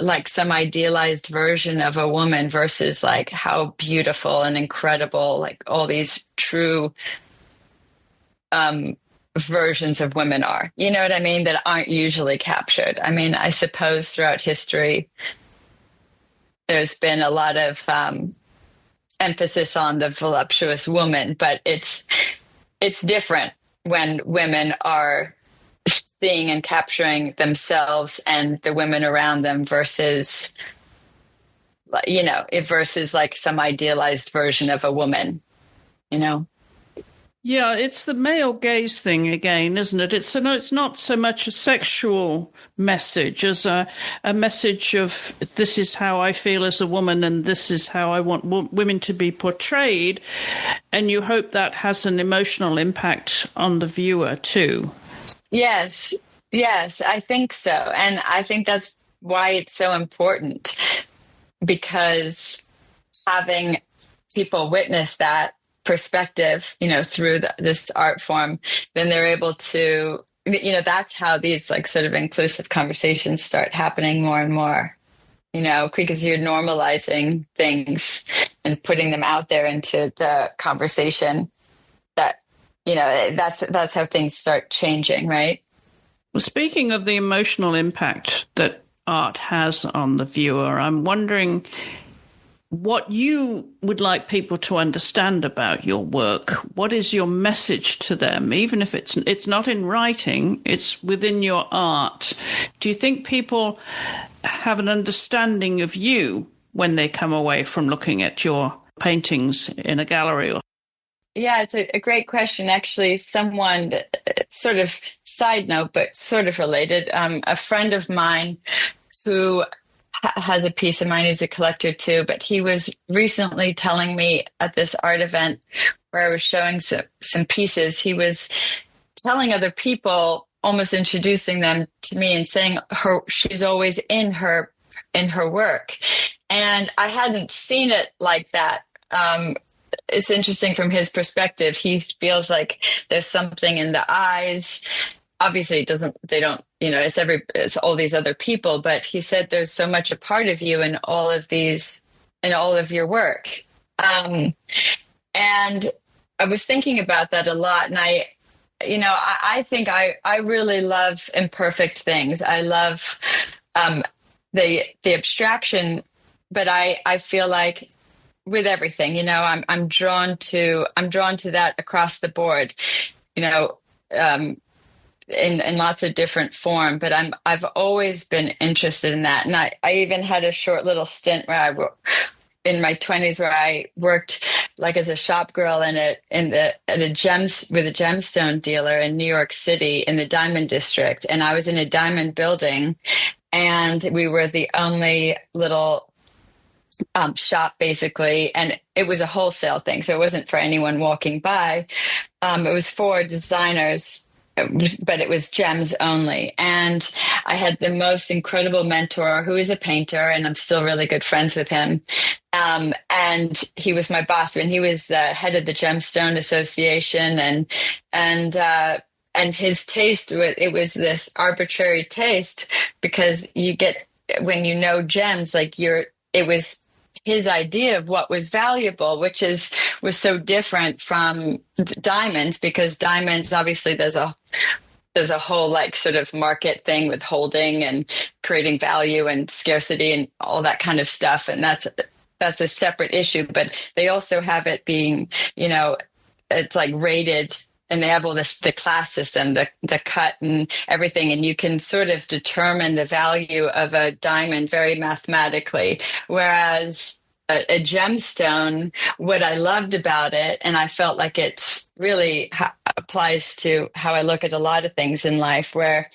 like some idealized version of a woman versus like how beautiful and incredible like all these true versions of women are. You know what I mean? That aren't usually captured. I mean, I suppose throughout history, there's been a lot of emphasis on the voluptuous woman, but it's different when women are seeing and capturing themselves and the women around them versus, you know, versus like some idealized version of a woman, you know? Yeah, it's the male gaze thing again, isn't it? It's not so much a sexual message as a message of this is how I feel as a woman and this is how I want women to be portrayed. And you hope that has an emotional impact on the viewer too. Yes, yes, I think so. And I think that's why it's so important because having people witness that perspective, you know, through this art form, then they're able to, you know, that's how these like sort of inclusive conversations start happening more and more, you know, because you're normalizing things and putting them out there into the conversation that, you know, that's how things start changing, right? Well, speaking of the emotional impact that art has on the viewer, I'm wondering what you would like people to understand about your work. What is your message to them? Even if it's not in writing, it's within your art. Do you think people have an understanding of you when they come away from looking at your paintings in a gallery? Yeah, it's a great question. Actually, someone sort of side note, but sort of related. A friend of mine who has a piece of mine. He's a collector too, but he was recently telling me at this art event where I was showing some pieces, he was telling other people, almost introducing them to me and saying she's always in her work. And I hadn't seen it like that. It's interesting from his perspective. He feels like there's something in the eyes. Obviously they don't, you know, it's all these other people, but he said there's so much a part of you in all of your work. And I was thinking about that a lot. And I think I really love imperfect things. I love, the abstraction, but I feel like with everything, you know, I'm drawn to that across the board, you know, in lots of different form, but I've always been interested in that. And I even had a short little stint where in my 20s where I worked like as a shop girl with a gemstone dealer in New York City in the Diamond District. And I was in a diamond building and we were the only little shop basically. And it was a wholesale thing. So it wasn't for anyone walking by. It was for designers, but it was gems only. And I had the most incredible mentor who is a painter, and I'm still really good friends with him. And he was my boss, and he was the head of the Gemstone Association, and his taste, it was this arbitrary taste because you get, when you know gems, like it was his idea of what was valuable, which was so different from diamonds, because diamonds, obviously there's a whole like sort of market thing with holding and creating value and scarcity and all that kind of stuff. And that's a separate issue, but they also have it being, you know, it's like rated, and they have all this, the class system, the cut and everything. And you can sort of determine the value of a diamond very mathematically. Whereas a gemstone, what I loved about it, and I felt like it's really applies to how I look at a lot of things in life, where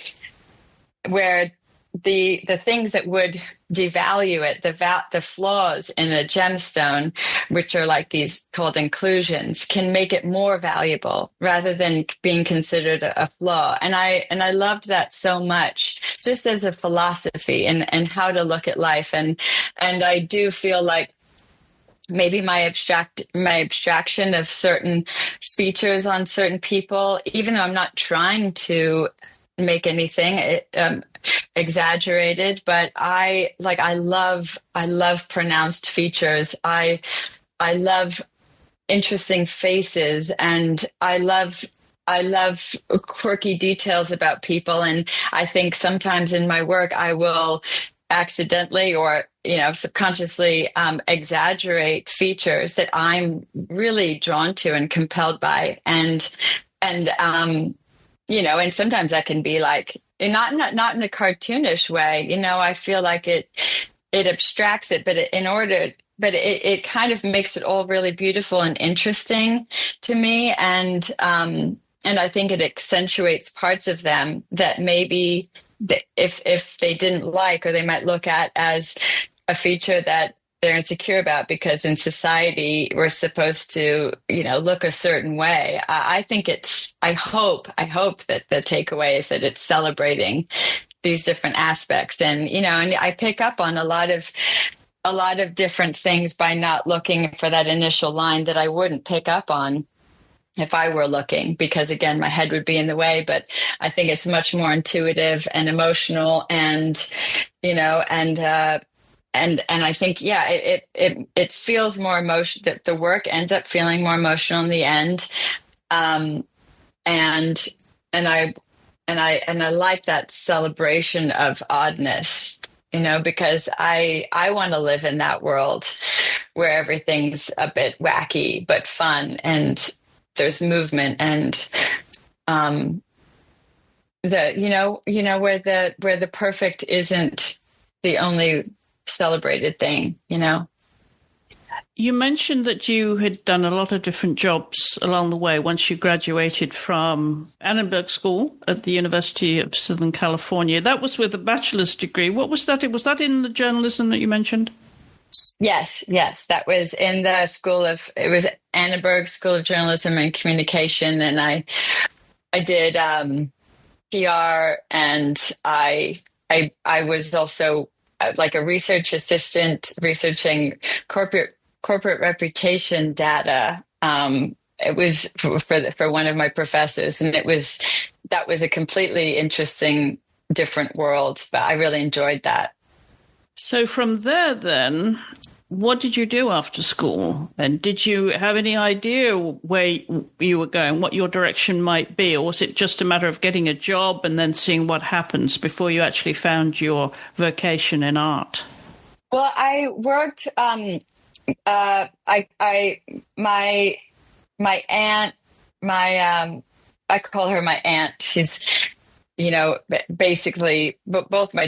the things that would devalue it, the flaws in a gemstone, which are like these called inclusions, can make it more valuable rather than being considered a flaw. And I loved that so much, just as a philosophy and how to look at life. And I do feel like maybe my abstraction of certain features on certain people, even though I'm not trying to make anything exaggerated, but I love pronounced features. I love interesting faces, and I love quirky details about people. And I think sometimes in my work I will accidentally or subconsciously exaggerate features that I'm really drawn to and compelled by. And sometimes that can be like not in a cartoonish way. I feel like it abstracts it, but it kind of makes it all really beautiful and interesting to me. And I think it accentuates parts of them that maybe if they didn't like, or they might look at as a feature that they're insecure about, because in society we're supposed to, look a certain way. I think I hope that the takeaway is that it's celebrating these different aspects. And I pick up on a lot of different things by not looking for that initial line that I wouldn't pick up on if I were looking, because again, my head would be in the way. But I think it's much more intuitive and emotional, and I think, yeah, it feels more emotion, that the work ends up feeling more emotional in the end. And I like that celebration of oddness, because I want to live in that world where everything's a bit wacky but fun, and there's movement, and where the perfect isn't the only celebrated thing. You mentioned that you had done a lot of different jobs along the way once you graduated from Annenberg School at the University of Southern California. That was with a bachelor's degree. What was that? Was that in the journalism that you mentioned? Yes. That was in the it was Annenberg School of Journalism and Communication. And I did PR, and I was also like a research assistant researching corporate reputation data. It was for one of my professors, and that was a completely interesting, different world, but I really enjoyed that. So from there, then, what did you do after school? And did you have any idea where you were going, what your direction might be? Or was it just a matter of getting a job and then seeing what happens before you actually found your vocation in art? Well, I worked, my aunt, I call her my aunt. She's, basically both my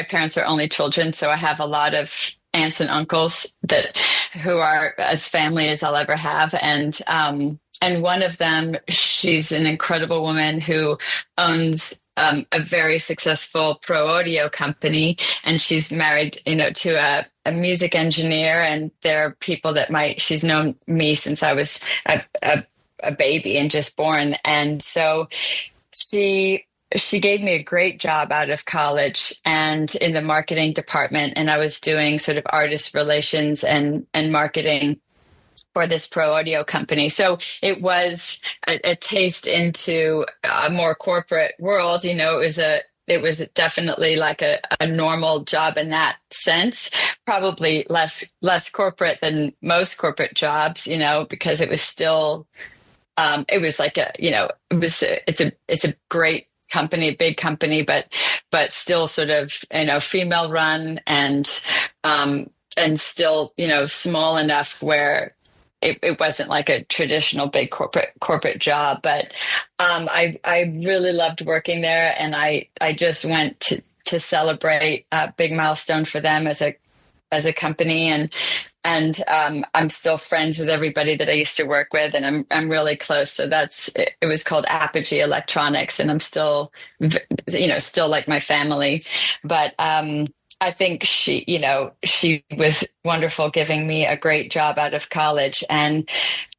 parents are only children. So I have a lot of aunts and uncles who are as family as I'll ever have. And one of them, she's an incredible woman who owns a very successful pro audio company, and she's married, to a music engineer. And there are people she's known me since I was a baby and just born. And so she gave me a great job out of college and in the marketing department. And I was doing sort of artist relations and marketing for this pro audio company. So it was a taste into a more corporate world. It was definitely like a normal job in that sense, probably less corporate than most corporate jobs, because it was still, it was like it's a great company, big company, but still sort of, female run, and still, small enough where it wasn't like a traditional big corporate job. But I really loved working there, and I just went to celebrate a big milestone for them as a company. And I'm still friends with everybody that I used to work with, and I'm really close. So it was called Apogee Electronics, and I'm still, still like my family. But I think she was wonderful, giving me a great job out of college, and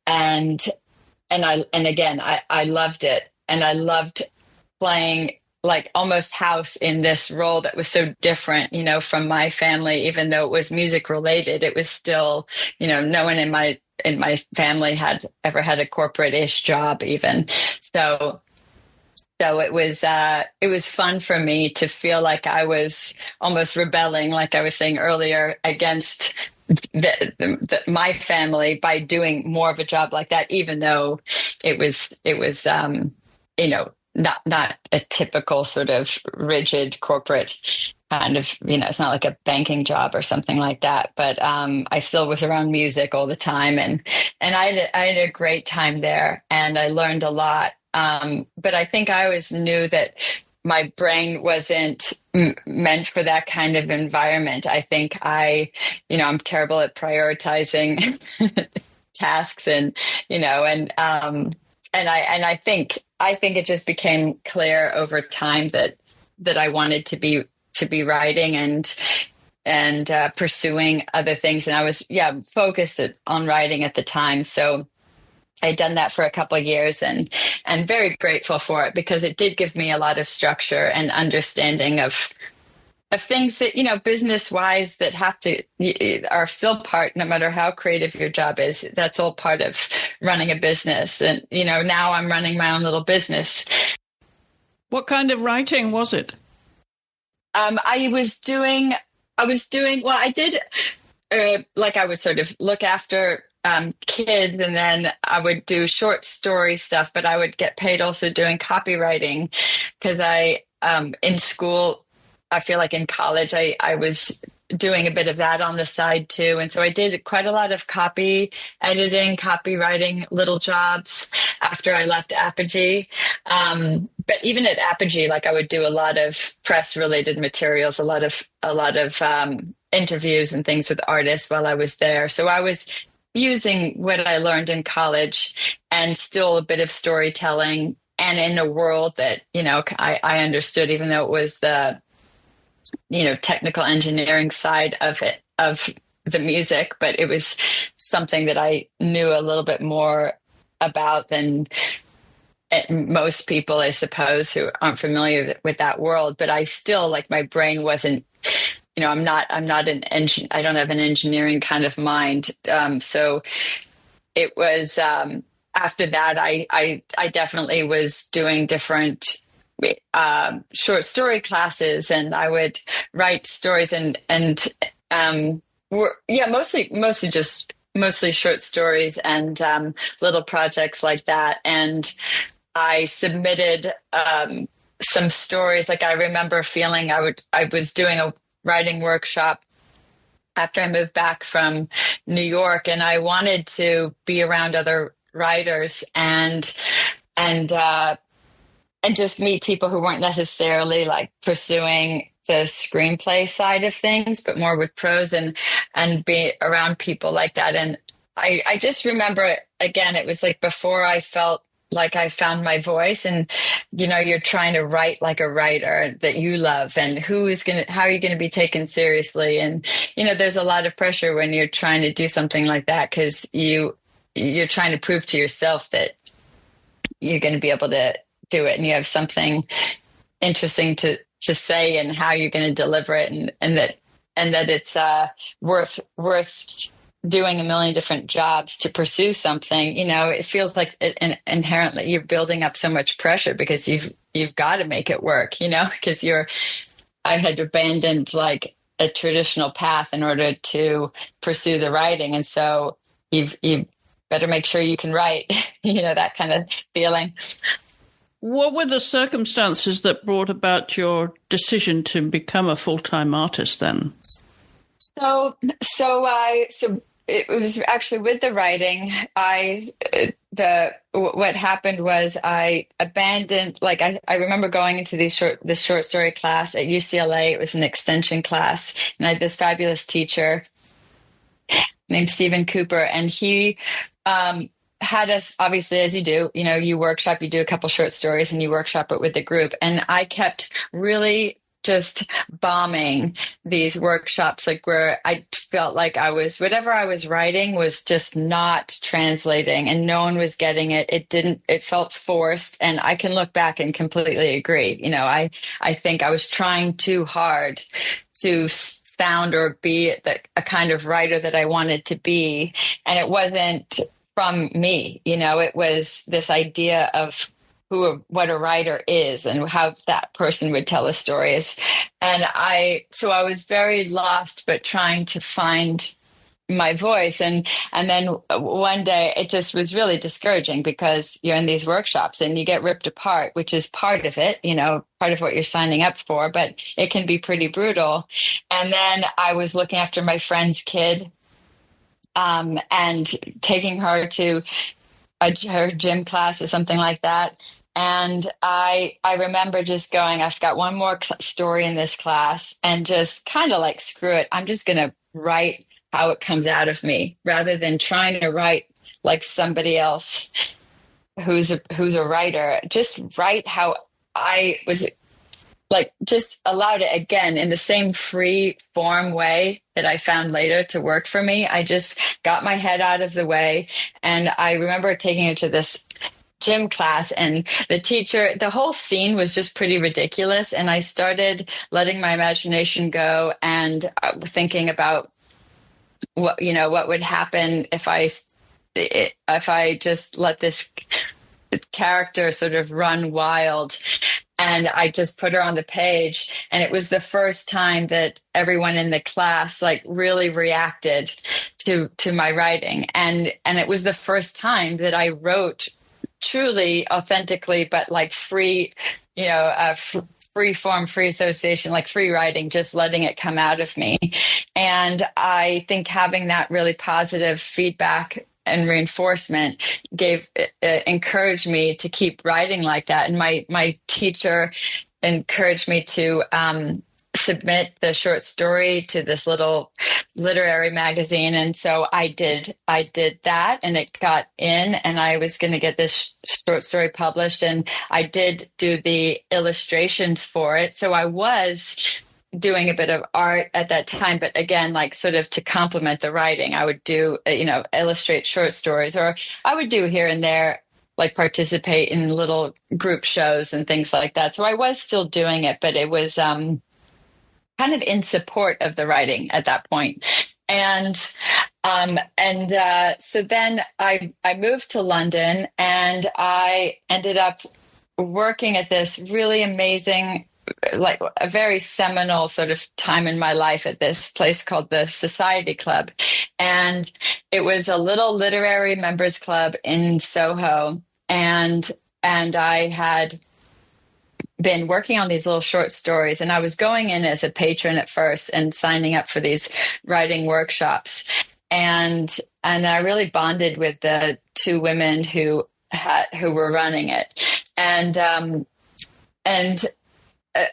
again, I loved it, and I loved playing like almost house in this role that was so different, from my family. Even though it was music related, it was still, no one in my family had ever had a corporate-ish job even. So So it was fun for me to feel like I was almost rebelling, like I was saying earlier, against my family by doing more of a job like that, even though it was not a typical sort of rigid corporate kind of, it's not like a banking job or something like that. But I still was around music all the time, and I had a great time there, and I learned a lot. But I think I always knew that my brain wasn't meant for that kind of environment. I think I'm terrible at prioritizing tasks, and I think it just became clear over time that I wanted to be writing and pursuing other things, and I was focused on writing at the time. So I'd done that for a couple of years, and very grateful for it, because it did give me a lot of structure and understanding of things that, business wise, that are still part, no matter how creative your job is, that's all part of running a business. And, now I'm running my own little business. What kind of writing was it? I was doing, well, I did, I would sort of look after kids, and then I would do short story stuff, but I would get paid also doing copywriting, because in school, I feel like in college, I was doing a bit of that on the side too. And so I did quite a lot of copy editing, copywriting, little jobs after I left Apogee. But even at Apogee, I would do a lot of press related materials, a lot of interviews and things with artists while I was there. So I was using what I learned in college, and still a bit of storytelling, and in a world that, I understood, even though it was the, technical engineering side of it, of the music, but it was something that I knew a little bit more about than most people, I suppose, who aren't familiar with that world. But I still, my brain wasn't, I'm not an engine. I don't have an engineering kind of mind. So it was, after that, I definitely was doing different short story classes, and I would write stories mostly short stories and little projects like that. And I submitted some stories. I remember feeling I was doing a writing workshop after I moved back from New York, and I wanted to be around other writers and just meet people who weren't necessarily pursuing the screenplay side of things, but more with prose, and be around people like that. And I just remember, again, it was before I felt like I found my voice, and, you're trying to write like a writer that you love, and how are you going to be taken seriously? And, there's a lot of pressure when you're trying to do something like that, because you're trying to prove to yourself that you're going to be able to do it, and you have something interesting to say, and how you're going to deliver it, and that it's worth doing a million different jobs to pursue something. It feels like inherently you're building up so much pressure, because you've got to make it work, because I had abandoned a traditional path in order to pursue the writing, and so you've better make sure you can write, that kind of feeling. What were the circumstances that brought about your decision to become a full-time artist then? So it was actually with the writing. What happened was I abandoned. I remember going into this short story class at UCLA. It was an extension class, and I had this fabulous teacher named Stephen Cooper, and he had us, obviously, as you do, you workshop, you do a couple short stories, and you workshop it with the group. And I kept really just bombing these workshops, where I felt like whatever I was writing was just not translating, and no one was getting it. It felt forced. And I can look back and completely agree. I think I was trying too hard to sound or be a kind of writer that I wanted to be. And it wasn't from me, it was this idea of what a writer is and how that person would tell a story. And so I was very lost, but trying to find my voice. And then one day it just was really discouraging because you're in these workshops and you get ripped apart, which is part of it, part of what you're signing up for, but it can be pretty brutal. And then I was looking after my friend's kid, and taking her to her gym class or something like that. And I remember just going, I've got one more story in this class, and just kind of like, screw it. I'm just going to write how it comes out of me rather than trying to write like somebody else who's a writer. Just write how I was, like, just allowed it again in the same free form way that I found later to work for me. I just got my head out of the way. And I remember taking it to this gym class, and the teacher, the whole scene was just pretty ridiculous. And I started letting my imagination go and thinking about what would happen if I just let this character sort of run wild. And I just put her on the page, and it was the first time that everyone in the class like really reacted to my writing, and it was the first time that I wrote truly authentically, but like free, free form, free association, like free writing, just letting it come out of me. And I think having that really positive feedback and reinforcement encouraged me to keep writing like that. And my teacher encouraged me to submit the short story to this little literary magazine. And so I did that, and it got in, and I was going to get this short story published, and I did do the illustrations for it. So I was doing a bit of art at that time, but again, like sort of to complement the writing, I would do, illustrate short stories, or I would do here and there, like participate in little group shows and things like that. So I was still doing it, but it was kind of in support of the writing at that point. And so then I moved to London, and I ended up working at this really amazing, like a very seminal sort of time in my life at this place called the Society Club. And it was a little literary members club in Soho. And I had been working on these little short stories, and I was going in as a patron at first and signing up for these writing workshops. And I really bonded with the two women who were running it. And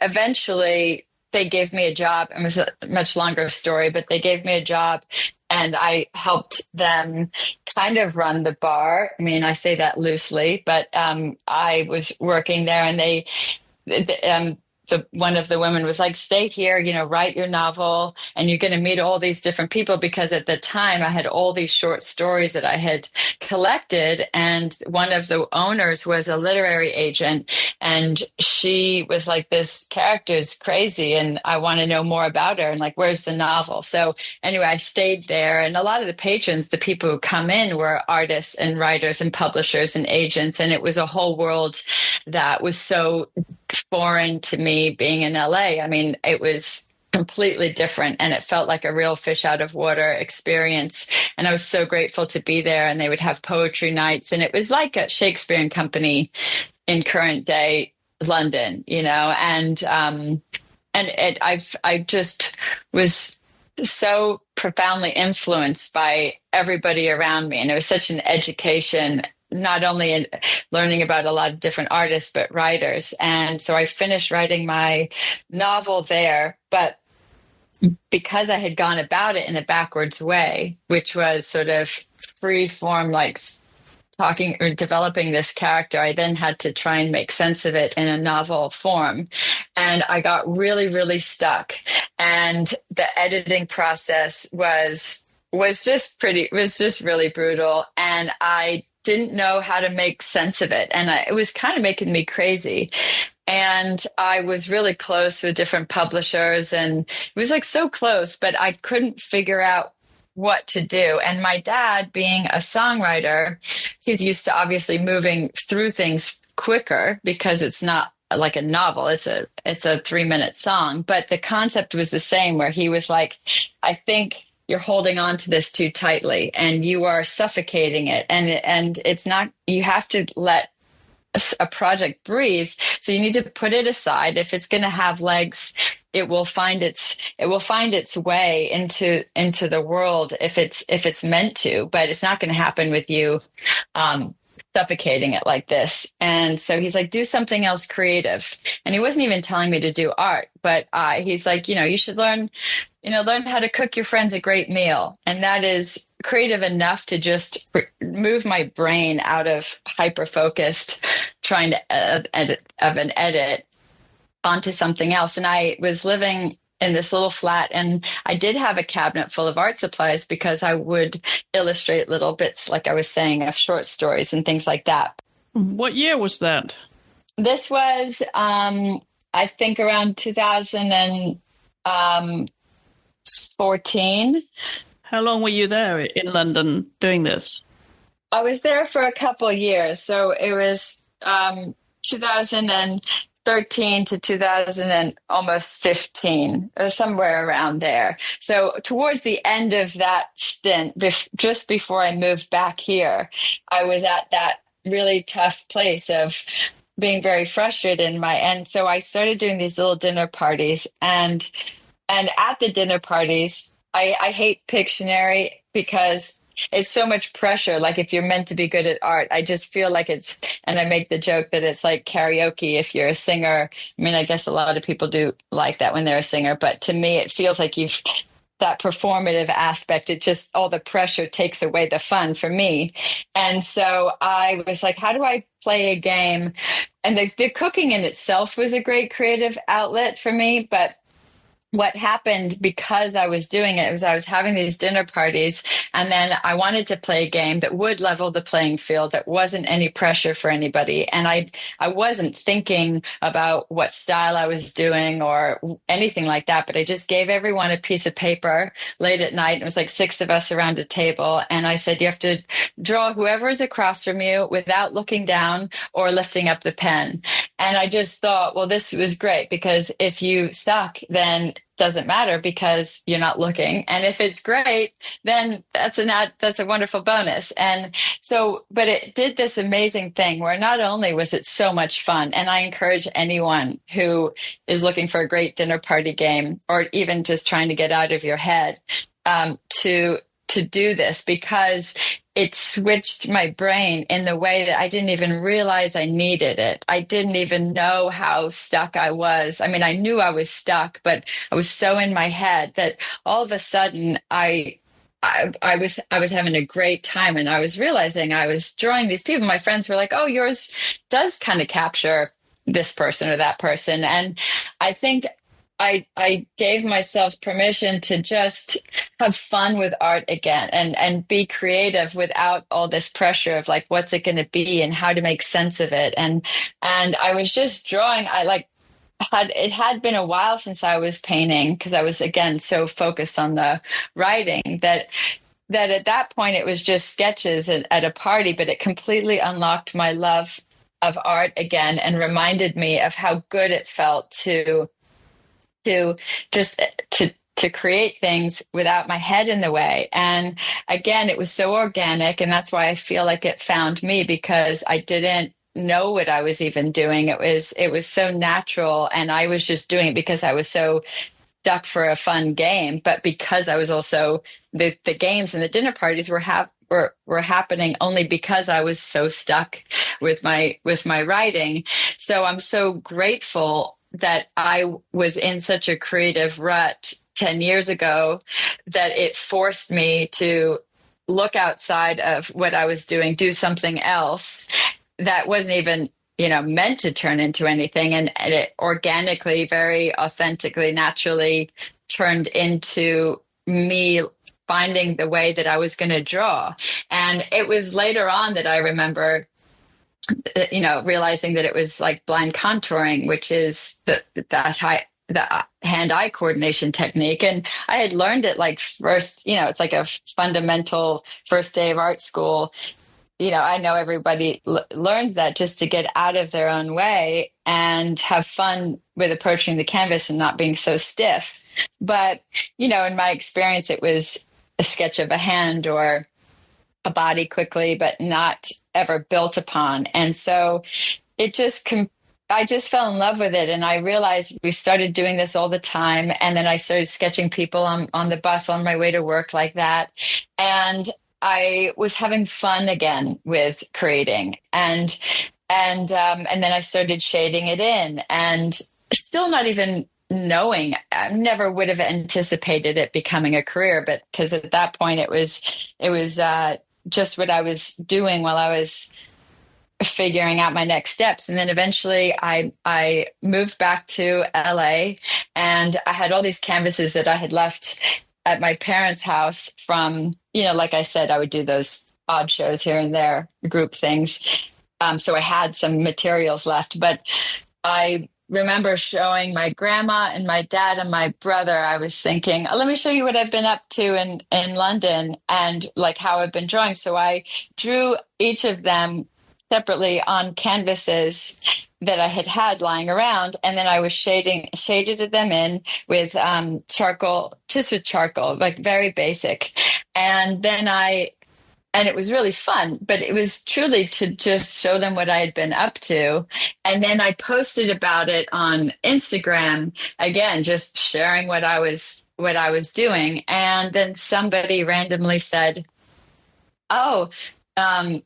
eventually they gave me a job. It was a much longer story, but they gave me a job, and I helped them kind of run the bar. I mean, I say that loosely, but I was working there, and one of the women was like, stay here, write your novel, and you're going to meet all these different people, because at the time I had all these short stories that I had collected, and one of the owners was a literary agent, and she was like, this character is crazy and I want to know more about her, and like, where's the novel? So anyway, I stayed there, and a lot of the patrons, the people who come in, were artists and writers and publishers and agents, and it was a whole world that was so foreign to me being in LA. I mean, it was completely different, and it felt like a real fish out of water experience. And I was so grateful to be there, and they would have poetry nights, and it was like a Shakespeare Company in current day London, and I just was so profoundly influenced by everybody around me. And it was such an education, not only in learning about a lot of different artists, but writers. And so I finished writing my novel there, but because I had gone about it in a backwards way, which was sort of free form, like talking or developing this character, I then had to try and make sense of it in a novel form. And I got really, really stuck. And the editing process was just really brutal. And I didn't know how to make sense of it. And it was kind of making me crazy. And I was really close with different publishers, and it was like so close, but I couldn't figure out what to do. And my dad, being a songwriter, he's used to obviously moving through things quicker because it's not like a novel. It's a 3-minute song, but the concept was the same where he was like, I think you're holding on to this too tightly and you are suffocating it. And it's not, you have to let a project breathe. So you need to put it aside. If it's going to have legs, it will find its way into the world if it's meant to, but it's not going to happen with you suffocating it like this. And so he's like, do something else creative. And he wasn't even telling me to do art, but he's like, you should learn how to cook your friends a great meal. And that is creative enough to just move my brain out of hyper focused trying to edit onto something else. And I was living in this little flat, and I did have a cabinet full of art supplies because I would illustrate little bits, like I was saying, of short stories and things like that. What year was that? This was, I think, around 2014. How long were you there in London doing this? I was there for a couple of years. So it was 2013 to 2000 and almost 15, or somewhere around there. So towards the end of that stint, just before I moved back here, I was at that really tough place of being very frustrated in my end. So I started doing these little dinner parties, and at the dinner parties, I hate Pictionary because it's so much pressure. Like if you're meant to be good at art, I just feel like and I make the joke that it's like karaoke if you're a singer. I mean, I guess a lot of people do like that when they're a singer, but to me, it feels like that performative aspect, it just, all the pressure takes away the fun for me. And so I was like, how do I play a game? And the cooking in itself was a great creative outlet for me, but what happened because I was doing it was I was having these dinner parties, and then I wanted to play a game that would level the playing field, that wasn't any pressure for anybody. And I wasn't thinking about what style I was doing or anything like that, but I just gave everyone a piece of paper late at night. It was like 6 of us around a table. And I said, you have to draw whoever is across from you without looking down or lifting up the pen. And I just thought, well, this was great because if you suck, then doesn't matter because you're not looking. And if it's great, then that's a wonderful bonus. And so, but it did this amazing thing where not only was it so much fun, and I encourage anyone who is looking for a great dinner party game or even just trying to get out of your head, to do this, because it switched my brain in the way that I didn't even realize I needed it. I didn't even know how stuck I was. I mean, I knew I was stuck, but I was so in my head that all of a sudden I was having a great time, and I was realizing I was drawing these people. My friends were like, "Oh, yours does kind of capture this person or that person," and I think I gave myself permission to just have fun with art again and be creative without all this pressure of like, what's it going to be and how to make sense of it. And I was just drawing. It had been a while since I was painting because I was, again, so focused on the writing that at that point it was just sketches at a party, but it completely unlocked my love of art again and reminded me of how good it felt to create things without my head in the way. And again, it was so organic, and that's why I feel like it found me, because I didn't know what I was even doing. It was so natural, and I was just doing it because I was so stuck for a fun game, but because I was also the games and the dinner parties were happening only because I was so stuck with my writing. So I'm so grateful that I was in such a creative rut 10 years ago that it forced me to look outside of what I was doing, do something else that wasn't even, meant to turn into anything. And it organically, very authentically, naturally turned into me finding the way that I was going to draw. And it was later on that I remember realizing that it was like blind contouring, which is the hand-eye coordination technique. And I had learned it like first, it's like a fundamental first day of art school I know everybody learns that just to get out of their own way and have fun with approaching the canvas and not being so stiff. But, in my experience, it was a sketch of a hand or a body quickly, but not ever built upon. And so it just, I just fell in love with it. And I realized we started doing this all the time. And then I started sketching people on the bus on my way to work like that. And I was having fun again with creating, and then I started shading it in, and still not even knowing. I never would have anticipated it becoming a career, but because at that point it was just what I was doing while I was figuring out my next steps. And then eventually I moved back to LA, and I had all these canvases that I had left at my parents' house from, like I said, I would do those odd shows here and there, group things. So I had some materials left, but I remember showing my grandma and my dad and my brother. I was thinking, oh, let me show you what I've been up to in London and like how I've been drawing. So I drew each of them separately on canvases that I had lying around, and then I was shaded them in with charcoal, just with charcoal, like very basic. And then and it was really fun, but it was truly to just show them what I had been up to. And then I posted about it on Instagram, again, just sharing what I was doing. And then somebody randomly said, "Oh, um,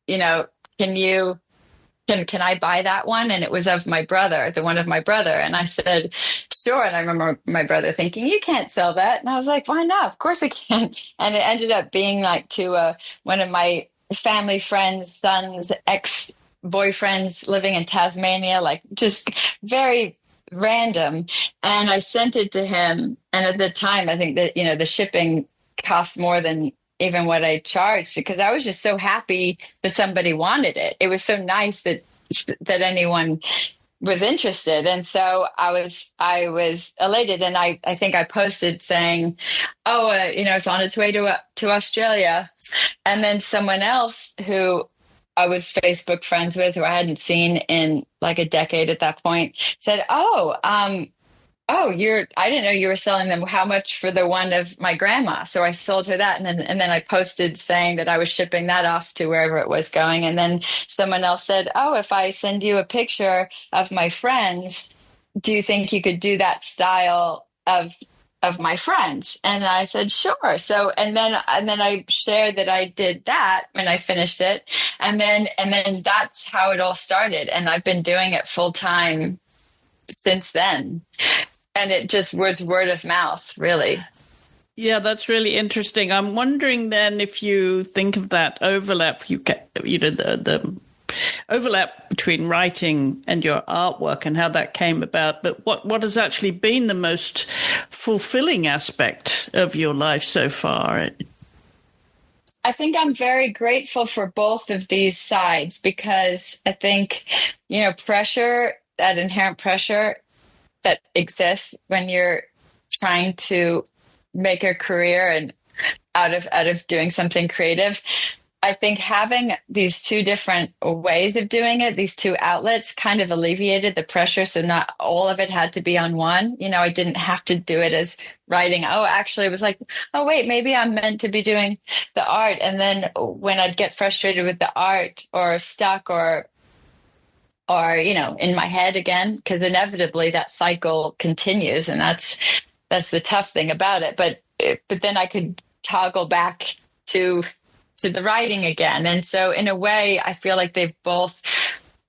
you know, can I buy that one?" And it was of my brother, the one of my brother. And I said, sure. And I remember my brother thinking, you can't sell that. And I was like, why not? Of course I can. And it ended up being like to one of my family friends' son's ex-boyfriends living in Tasmania, like just very random. And I sent it to him. And at the time, I think that, the shipping cost more than even what I charged, because I was just so happy that somebody wanted it. It was so nice that anyone was interested. And so I was elated. And I think I posted saying, oh, it's on its way to Australia. And then someone else who I was Facebook friends with, who I hadn't seen in like a decade at that point, said, oh, I didn't know you were selling them. How much for the one of my grandma? So I sold her that. And then I posted saying that I was shipping that off to wherever it was going. And then someone else said, oh, if I send you a picture of my friends, do you think you could do that style of my friends? And I said, sure. So, and then I shared that I did that when I finished it. And then that's how it all started. And I've been doing it full time since then. And it just was word of mouth, really. Yeah, that's really interesting. I'm wondering then if you think of that overlap, the overlap between writing and your artwork and how that came about. But what has actually been the most fulfilling aspect of your life so far? I think I'm very grateful for both of these sides, because I think, pressure, that inherent pressure that exists when you're trying to make a career and out of doing something creative. I think having these two different ways of doing it, these two outlets, kind of alleviated the pressure. So not all of it had to be on one. I didn't have to do it as writing. Oh, actually, it was like, oh, wait, maybe I'm meant to be doing the art. And then when I'd get frustrated with the art or stuck or in my head again, because inevitably that cycle continues, and that's the tough thing about it. But then I could toggle back to the writing again. And so in a way, I feel like they've both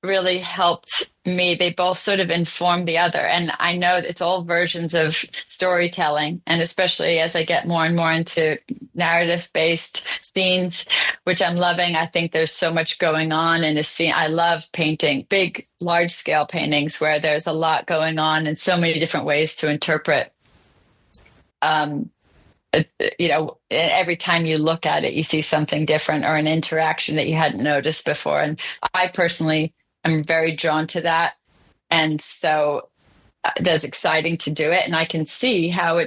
really helped me. They both sort of inform the other. And I know it's all versions of storytelling. And especially as I get more and more into narrative-based scenes, which I'm loving. I think there's so much going on in a scene. I love painting big, large-scale paintings where there's a lot going on and so many different ways to interpret. Every time you look at it, you see something different or an interaction that you hadn't noticed before. And I personally am very drawn to that. And so it's exciting to do it. And I can see how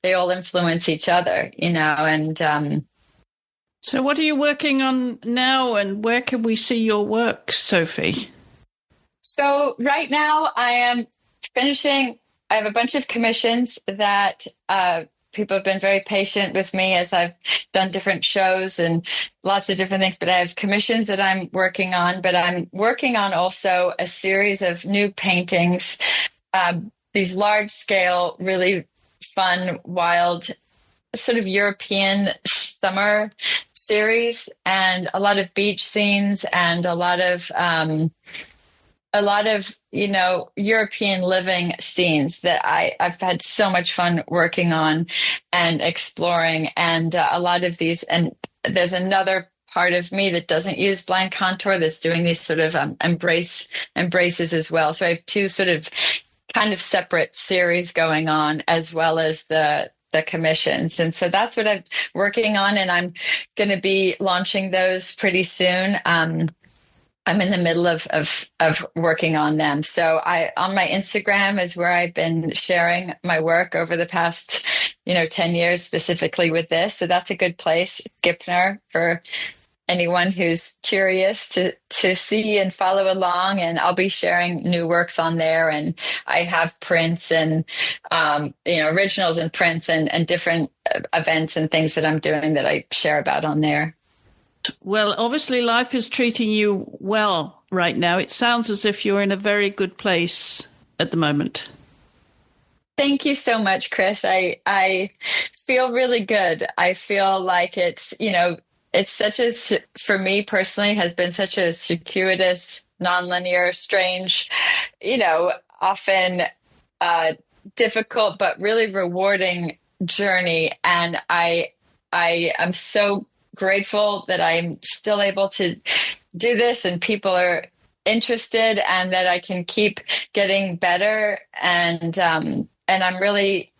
they all influence each other, and So what are you working on now, and where can we see your work, Sophie? So right now I am finishing, I have a bunch of commissions that people have been very patient with me as I've done different shows and lots of different things, but I have commissions that I'm working on, but I'm working on also a series of new paintings, these large scale, really fun, wild, sort of European summer series, and a lot of beach scenes and a lot of European living scenes that I've had so much fun working on and exploring, and a lot of these. And there's another part of me that doesn't use blind contour that's doing these sort of embraces as well. So I have two sort of kind of separate series going on, as well as the commissions. And so that's what I'm working on, and I'm going to be launching those pretty soon. I'm in the middle of working on them. So on my Instagram is where I've been sharing my work over the past, 10 years specifically with this. So that's a good place, Kipner, for anyone who's curious to see and follow along. And I'll be sharing new works on there. And I have prints and, originals and prints and different events and things that I'm doing that I share about on there. Well, obviously life is treating you well right now. It sounds as if you're in a very good place at the moment. Thank you so much, Chris. I feel really good. I feel like it's for me personally, has been such a circuitous, nonlinear, strange, often difficult, but really rewarding journey. And I am so grateful that I'm still able to do this and people are interested, and that I can keep getting better. And I'm really,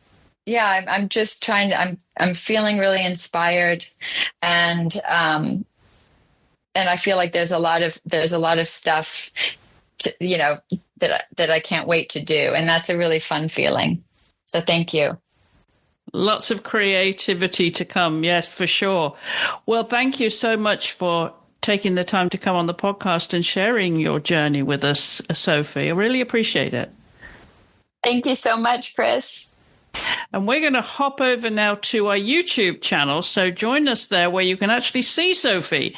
I'm just trying to, I'm feeling really inspired, and I feel like there's a lot of stuff that I can't wait to do. And that's a really fun feeling. So thank you. Lots of creativity to come. Yes, for sure. Well, thank you so much for taking the time to come on the podcast and sharing your journey with us, Sophie. I really appreciate it. Thank you so much, Chris. And we're going to hop over now to our YouTube channel. So join us there, where you can actually see Sophie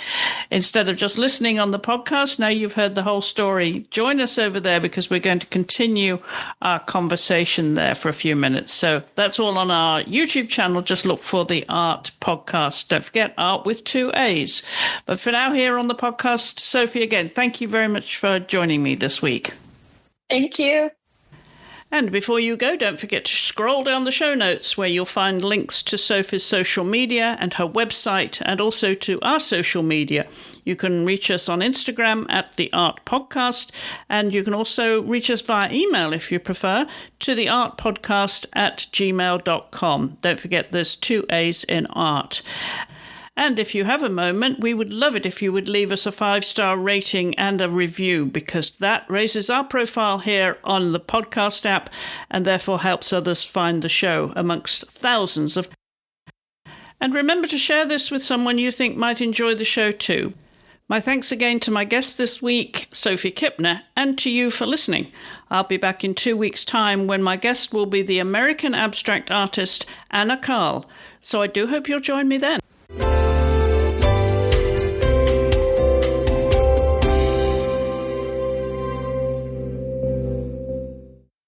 instead of just listening on the podcast. Now you've heard the whole story. Join us over there, because we're going to continue our conversation there for a few minutes. So that's all on our YouTube channel. Just look for the Art Podcast. Don't forget, Art with 2 A's. But for now, here on the podcast, Sophie, again, thank you very much for joining me this week. Thank you. And before you go, don't forget to scroll down the show notes, where you'll find links to Sophie's social media and her website, and also to our social media. You can reach us on Instagram at The Art Podcast, and you can also reach us via email, if you prefer, to theartpodcast@gmail.com. Don't forget there's 2 A's in art. And if you have a moment, we would love it if you would leave us a 5-star rating and a review, because that raises our profile here on the podcast app and therefore helps others find the show amongst thousands of. And remember to share this with someone you think might enjoy the show too. My thanks again to my guest this week, Sophie Kipner, and to you for listening. I'll be back in 2 weeks' time, when my guest will be the American abstract artist Anna Karl. So I do hope you'll join me then.